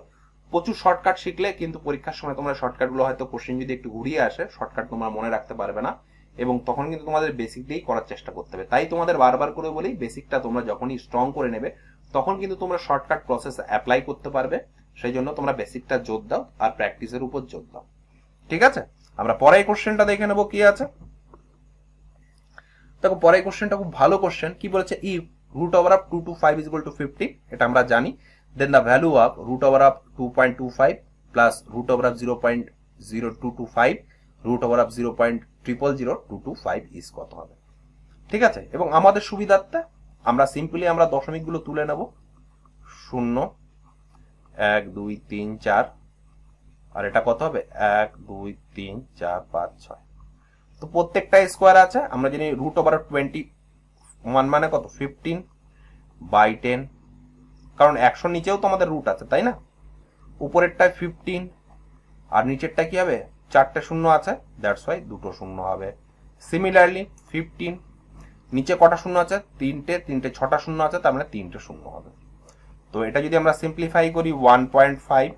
প্রচুর শর্টকাট শিখলে কিন্তু পরীক্ষার সময় তোমরা শর্টকাটগুলো হয়তো কোশ্চেন যদি একটু ঘুরিয়ে আসে শর্টকাট তোমরা মনে রাখতে পারবে না, এবং তখন কিন্তু তোমাদের বেসিক দিয়েই করার চেষ্টা করতে হবে। তাই তোমাদের বারবার করে বলি, বেসিকটা তোমরা যখনই স্ট্রং করে নেবে তখন কিন্তু তোমরা শর্টকাট প্রসেস অ্যাপ্লাই করতে পারবে। সেই জন্য তোমরা বেসিকটা জোর দাও আর প্র্যাকটিসের উপর জোর দাও, ঠিক আছে। আমরা পরে এই কোশ্চেনটা দেখে নেব কি আছে। দেখো পরে এই কোশ্চেনটা খুব ভালো কোশ্চেন। কি বলেছে, if root over of 225 is equal to 50, এটা আমরা জানি, then the value of root over of 2.25 plus root over of 0.0225 root over of 0.000225 is কত হবে, ঠিক আছে। এবং আমাদের সুবিধার্থে আমরা সিম্পলি আমরা দশমিকগুলো তুলে নেব, 0, 1, 2, 3, 4, আর এটা কত হবে 1, 2, 3, 4, 5, 6। তো প্রত্যেকটা স্কোয়ার আছে। আমরা জানি রুট ওভার 21 মানে কত 15/10, কারণ 100 নিচেও তো আমাদের রুট আছে তাই না। উপরেরটায় 15 আর নিচেরটা কি হবে 4টে শূন্য আছে, দ্যাটস ওয়াই 2টো শূন্য হবে। সিমিলারলি 15 নিচে কটা শূন্য আছে 3টে, 6টা শূন্য আছে, তার মানে 3টে শূন্য হবে। তো এটা যদি আমরা সিম্পলিফাই করি 1.5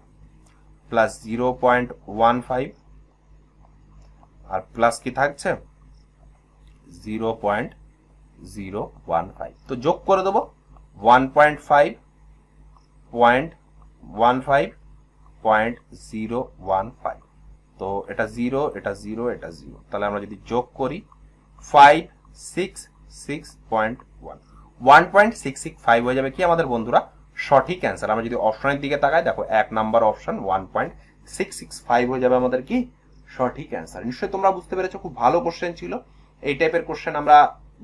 প্লাস 0.15 আর প্লাস কি থাকছে 0.015, তো যোগ করে দেবো 1.5.15.015, তো এটা 0, এটা 0, এটা 0, তাহলে আমরা যদি যোগ করি 1.665 হয়ে যাবে কি আমাদের বন্ধুরা সঠিক অ্যান্সার। আমরা যদি অপশনের দিকে তাকাই দেখো 1 নাম্বার অপশন 1.665 হয়ে যাবে আমাদের কি সঠিক অ্যান্সার। নিশ্চয়ই তোমরা বুঝতে পেরেছো, খুব ভালো কোশ্চেন ছিল। এই টাইপের কোশ্চেন আমরা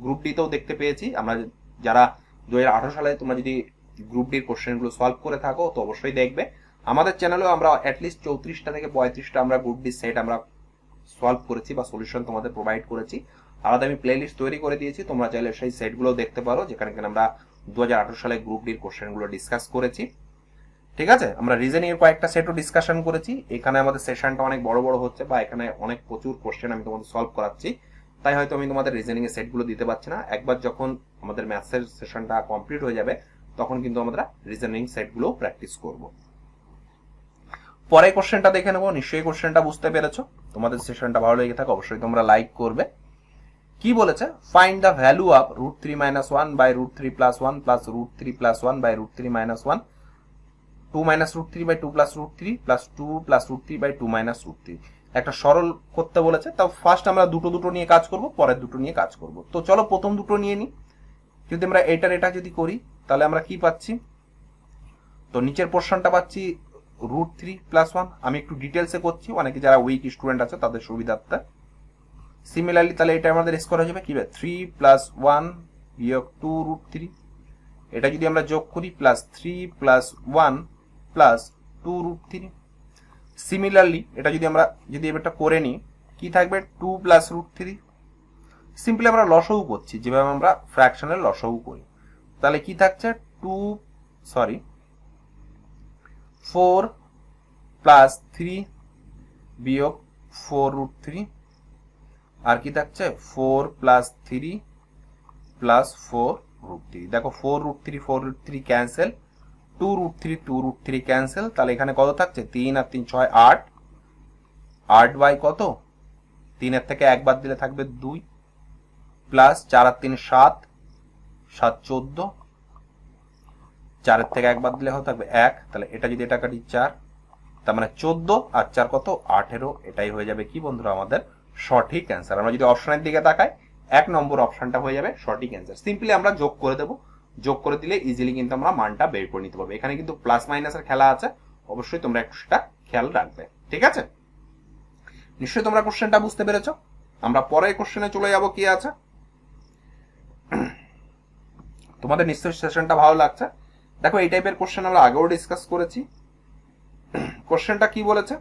গ্রুপ ডিতেও দেখতে পেয়েছি। আমরা যারা 2018 সালে তোমরা যদি গ্রুপ ডির কোশ্চেনগুলো সলভ করে থাকো তো অবশ্যই দেখবে। আমাদের চ্যানেলেও আমরা অ্যাটলিস্ট 34টা থেকে 35টা আমরা গ্রুপ ডি সেট আমরা সলভ করেছি বা সলিউশন তোমাদের প্রোভাইড করেছি। আলাদা আমি প্লে লিস্ট তৈরি করে দিয়েছি, তোমরা চাইলে সেই সেটগুলো দেখতে পারো, যেখানে আমরা 2018 সালে গ্রুপ ডির কোশ্চেনগুলো ডিসকাস করেছি, ঠিক আছে। আমরা রিজনিং এর কয়েকটা সেটও ডিসকাশন করেছি। এখানে আমাদের সেশনটা অনেক বড় বড় হচ্ছে বা এখানে অনেক প্রচুর কোশ্চেন আমি তোমাদের সলভ করাচ্ছি, তাই হয়তো আমি তোমাদের রিজনিং এর সেটগুলো দিতে পারছি না। একবার যখন আমাদের ম্যাথসের সেশনটা কমপ্লিট হয়ে যাবে তখন কিন্তু আমরা রিজনিং সেটগুলো প্র্যাকটিস করব। পরে কোশ্চেনটা দেখে নেবো। নিশ্চয়ই কোশ্চেনটা বুঝতে পেরেছো। তোমাদের সেশনটা ভালো লেগে থাকে অবশ্যই তোমরা লাইক করবে। কি বলেছে, find the value of √3 - 1 by √3 + 1 plus √3 + 1 by √3 - 1 2 minus root three by 2 plus root three plus 2 plus root three by 2 minus root three. একটা সরল করতে বলেছে, তাও ফার্স্ট আমরা দুটো নিয়ে কাজ করব, পরের দুটো নিয়ে কাজ করব। তো চলো প্রথম দুটো নিয়ে নিই। যদি আমরা এটা যদি করি তাহলে আমরা কি পাচ্ছি, তো নিচের পোর্শনটা পাচ্ছি রুট থ্রি প্লাস ওয়ান। আমি একটু ডিটেলসে করছি, অনেকে যারা উইক স্টুডেন্ট আছে তাদের সুবিধার্থে। সিমিলারলি তাহলে এটা আমাদের স্কোয়ার হয়ে যাবে কি, 3 প্লাস ওয়ান বিয়োগ 2 রুট থ্রি। এটা যদি আমরা যোগ করি plus 3 plus one plus 2 root three. Similarly এটা যদি এবারটা করে নিই, কি থাকবে 2 প্লাস রুট থ্রি। সিম্পলি আমরা লসাগু করছি, যেভাবে আমরা ফ্র্যাকশনের লসাগু করি। তাহলে কি থাকছে 4 প্লাস 3 বিয়োগ 4 রুট থ্রি। আর কি থাকছে 4 প্লাস 3 প্লাস 4 রুট থ্রি। দেখো 4 root three cancel, 2 root three cancel. তাহলে এখানে কত থাকছে 3 আর 3 6 8, 8 বাই কত 3 এর থেকে 1 বাদ দিলে থাকবে 2 প্লাস 4 আর 3 7, 7 14, 4 এর থেকে 1 বাদ দিলে হয়ে থাকবে 1। তাহলে এটা যদি এটা কাটি 4, তার মানে 14 আর 4 কত 18। এটাই হয়ে যাবে কি বন্ধুরা আমাদের সঠিক অ্যান্সার। আমরা যদি অপশনের দিকে তাকাই 1 নম্বর অপশনটা হয়ে যাবে সঠিক অ্যান্সার। সিম্পলি আমরা যোগ করে দেবো, যোগ করে দিলে ইজিলি কিন্তু আমরা মানটা বের করে নিতে পারবো। এখানে কিন্তু প্লাস মাইনাসের খেলা আছে, অবশ্যই তোমরা একটু সেটা খেয়াল রাখবে। ঠিক আছে, নিশ্চয়ই তোমরা কোশ্চেনটা বুঝতে পেরেছো। আমরা পরের কোশ্চেনে চলে যাব। কি আছে, তোমাদের নিশ্চয়ই সেশনটা ভালো লাগছে। দেখো এই টাইপের কোশ্চেন আমরা আগেও ডিসকাস করেছি। কোশ্চেনটা কি বলেছে,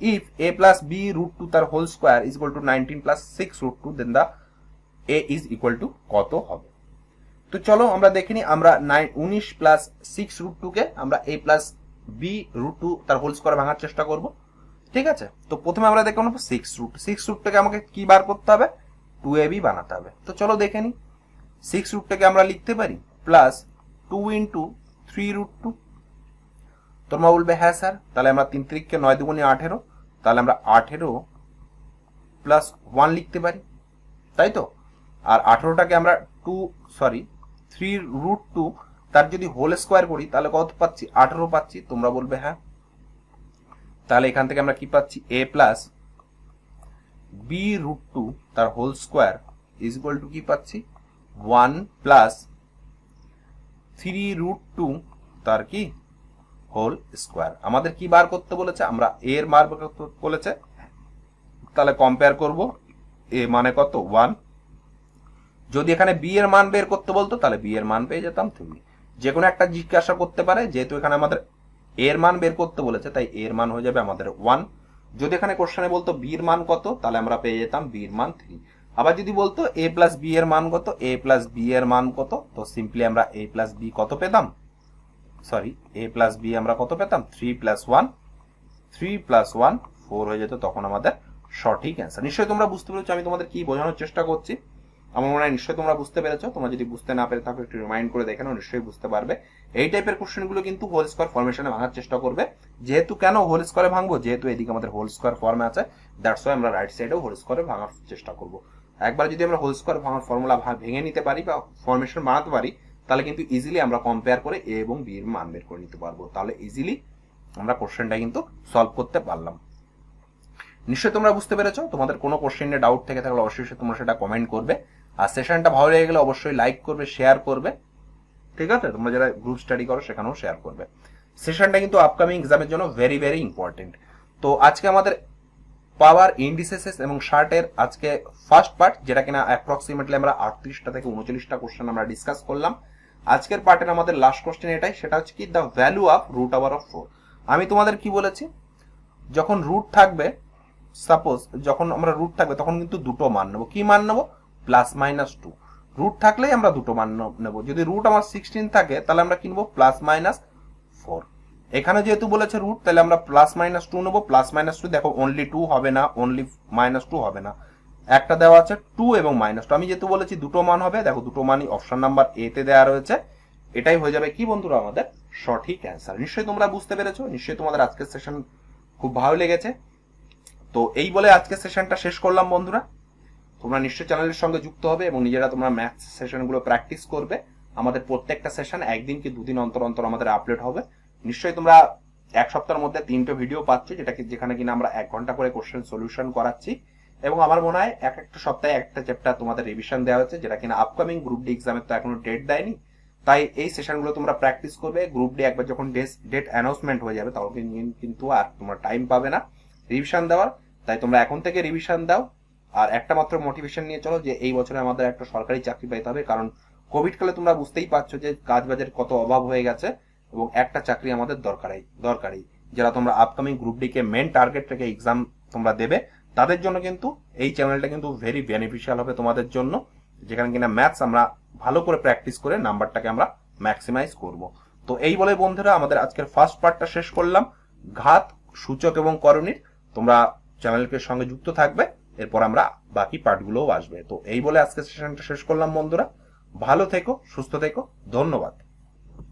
if a plus b root two তার whole square is equal to 19 plus 6 root two, then the a is equal to কত হবে। তো চলো আমরা দেখিনি, আমরা 19 প্লাস 6 রুট টু কে আমরা a plus b root two তার হোল স্কোয়ার ভাঙার চেষ্টা করব। ঠিক আছে, তো প্রথমে আমরা দেখে নেবো 6 রুটটাকে আমাকে কি বার করতে হবে, 2ab বানাতে হবে। তো চলো দেখে নিই। 6 রুটটাকে আমরা লিখতে পারি প্লাস 2 ইন্টু 3 রুট টু। তোমরা বলবে হ্যাঁ স্যার, তাহলে আমরা 3 3 9 2 18, তাহলে আমরা 18 প্লাস 1 লিখতে পারি, তাই তো। আর 18টাকে আমরা 3 রুট টু তার যদি হোল স্কোয়ার করি তাহলে কত পাচ্ছি 18 পাচ্ছি। তোমরা বলবে হ্যাঁ, তাহলে এখান থেকে আমরা কি পাচ্ছি a plus b root two তার whole square is equal to কি পাচ্ছি 1 প্লাস 3 রুট টু তার কি হোল স্কোয়ার। আমাদের কি বার করতে বলেছে, আমরা a এর মান করতে বলেছে, তাহলে কম্পেয়ার করব a মানে কত 1। যদি এখানে b এর মান বের করতে বলতো তাহলে b এর মান পেয়ে যেতাম 3। যে কোনো একটা জিজ্ঞাসা করতে পারে, যেহেতু এখানে আমাদের a এর মান বের করতে বলেছে তাই a এর মান হয়ে যাবে আমাদের 1। যদি এখানে কোশ্চেনে বলতো b এর মান কত, তাহলে আমরা পেয়ে যেতাম b এর মান 3। আবার যদি বলতো a প্লাস b এর মান কত, a প্লাস b এর মান কত, তো সিম্পলি আমরা a প্লাস b কত পেতাম, a প্লাস b আমরা কত পেতাম 3 প্লাস 1, 3 প্লাস 1 4 হয়ে যেত, তখন আমাদের সঠিক অ্যান্সার। নিশ্চয়ই তোমরা বুঝতে পেরেছো আমি তোমাদের কি বোঝানোর চেষ্টা করছি। আমার মনে হয় নিশ্চয়ই তোমরা বুঝতে পেরেছো। তোমরা যদি বুঝতে না পেরে থাকো একটু রিমাইন্ড করে দেখে নাও, নিশ্চয়ই বুঝতে পারবে। এই টাইপের কোশ্চেনগুলো কিন্তু হোল স্কোয়ার ফরমেশনে ভাঙার চেষ্টা করবে। যেহেতু কেন হোল স্কোয়ারে ভাঙবো, যেহেতু এদিকে আমাদের হোল স্কোয়ার ফর্মে আছে, দ্যাটস ওয়াই আমরা রাইট সাইডেও হোল স্কোয়ারে ভাঙার চেষ্টা করব। একবার যদি আমরা হোল স্কোয়ার ভাঙার ফর্মুলা ভেঙে নিতে পারি বা ফরমেশন বানাতে পারি, তাহলে কিন্তু ইজিলি আমরা কম্পেয়ার করে এ এবং বি এর মান বের করে নিতে পারবো। তাহলে ইজিলি আমরা কোশ্চেনটা কিন্তু সলভ করতে পারলাম। নিশ্চয়ই তোমরা বুঝতে পেরেছো। তোমাদের কোনো কোশ্চেনে ডাউট থেকে থাকলে অবশ্যই তোমরা সেটা কমেন্ট করবে। আর সেশনটা ভালো লেগে গেলে অবশ্যই লাইক করবে, শেয়ার করবে। ঠিক আছে, তোমরা যারা গ্রুপ স্টাডি করো সেখানেও শেয়ার করবে। সেশনটা কিন্তু আপকামিং এক্সামের জন্য ভেরি ভেরি ইম্পর্টেন্ট। তো আজকে আমাদের পাওয়ার ইন্ডিসেস এবং শার্টের আজকে ফার্স্ট পার্ট, যেটা কিনা অ্যাপ্রক্সিমেটলি আমরা 38টা থেকে 39টা কোশ্চেন আমরা ডিসকাস করলাম। আজকের পার্টের আমাদের লাস্ট কোশ্চেন এটাই, সেটা হচ্ছে কি the value of root over of 4। আমি তোমাদের কি বলেছি, যখন রুট থাকবে, সাপোজ যখন আমরা রুট থাকবে তখন কিন্তু দুটো মান নেবো। কি মান নেবো, প্লাস মাইনাস 2। রুট থাকলেই আমরা দুটো মান নেবো। যদি রুট আমার 16 থাকে তাহলে আমরা কি নেবো, প্লাস মাইনাস 4। এখানে যেহেতু বলেছে রুট, তাহলে আমরা প্লাস মাইনাস 2 নেবো। প্লাস মাইনাস 2 দেখো অনলি 2 হবে না, অনলি মাইনাস 2 হবে না, একটা দেওয়া আছে 2 এবং মাইনাস 2। আমি যেহেতু বলেছি দুটো মান হবে, দেখো দুটো মানই অপশন নাম্বার এ তে দেওয়া রয়েছে। এটাই হয়ে যাবে কি বন্ধুরা আমাদের সঠিক অ্যান্সার। নিশ্চয়ই তোমরা বুঝতে পেরেছো। নিশ্চয়ই তোমাদের আজকের সেশন খুব ভালো লেগেছে। তো এই বলে আজকের সেশনটা শেষ করলাম বন্ধুরা। তোমরা নিশ্চয়ই চ্যানেলের সঙ্গে যুক্ত হবে এবং নিজেরা তোমরা ম্যাথস সেশনগুলো প্র্যাকটিস করবে। আমাদের প্রত্যেকটা সেশন একদিন কি দুদিন অন্তর অন্তর আমাদের আপলোড হবে। নিশ্চয়ই তোমরা এক সপ্তাহের মধ্যে 3টে ভিডিও পাচ্ছ, যেখানে কিনা আমরা 1 ঘন্টা করে কোশ্চেন সলিউশন করাচ্ছি। এবং আমার মনে হয় একটা সপ্তাহে একটা চ্যাপ্টার তোমাদের রিভিশন দেওয়া হচ্ছে, যেটা কিনা আপকামিং গ্রুপ ডি এক্সামের তো এখনো ডেট দেয়নি। তাই এই সেশনগুলো তোমরা প্র্যাকটিস করবে। গ্রুপ ডি একবার যখন ডেট অ্যানাউন্সমেন্ট হয়ে যাবে তখন কিন্তু আর তোমরা টাইম পাবে না রিভিশন দেওয়ার। তাই তোমরা এখন থেকে রিভিশন দাও, আর একটা মাত্র মোটিভেশন নিয়ে চলো যে এই বছরে আমাদের একটা সরকারি চাকরি পাইতে হবে। কারণ কোভিড কালে তোমরা বুঝতেই পারছো যে কাজ বাজের কত অভাব হয়ে গেছে, এবং একটা চাকরি আমাদের দরকারি। যারা তোমরা আপকামিং গ্রুপ ডি কে মেন টার্গেট রেখে এক্সাম তোমরা দেবে, তাদের জন্য কিন্তু এই চ্যানেলটা কিন্তু ভেরি বেনিফিশিয়াল হবে তোমাদের জন্য, যেখানে কিনা ম্যাথস আমরা ভালো করে প্র্যাকটিস করে নাম্বারটাকে আমরা ম্যাক্সিমাইজ করব। তো এই বলে বন্ধুরা আমাদের আজকের ফার্স্ট পার্টটা শেষ করলাম, ঘাত, সূচক এবং করণীর। তোমরা চ্যানেলের সঙ্গে যুক্ত থাকবে, এরপর আমরা বাকি পার্টগুলোও আসবে। তো এই বলে আজকের সেশনটা শেষ করলাম বন্ধুরা। ভালো থেকো, সুস্থ থেকো, ধন্যবাদ।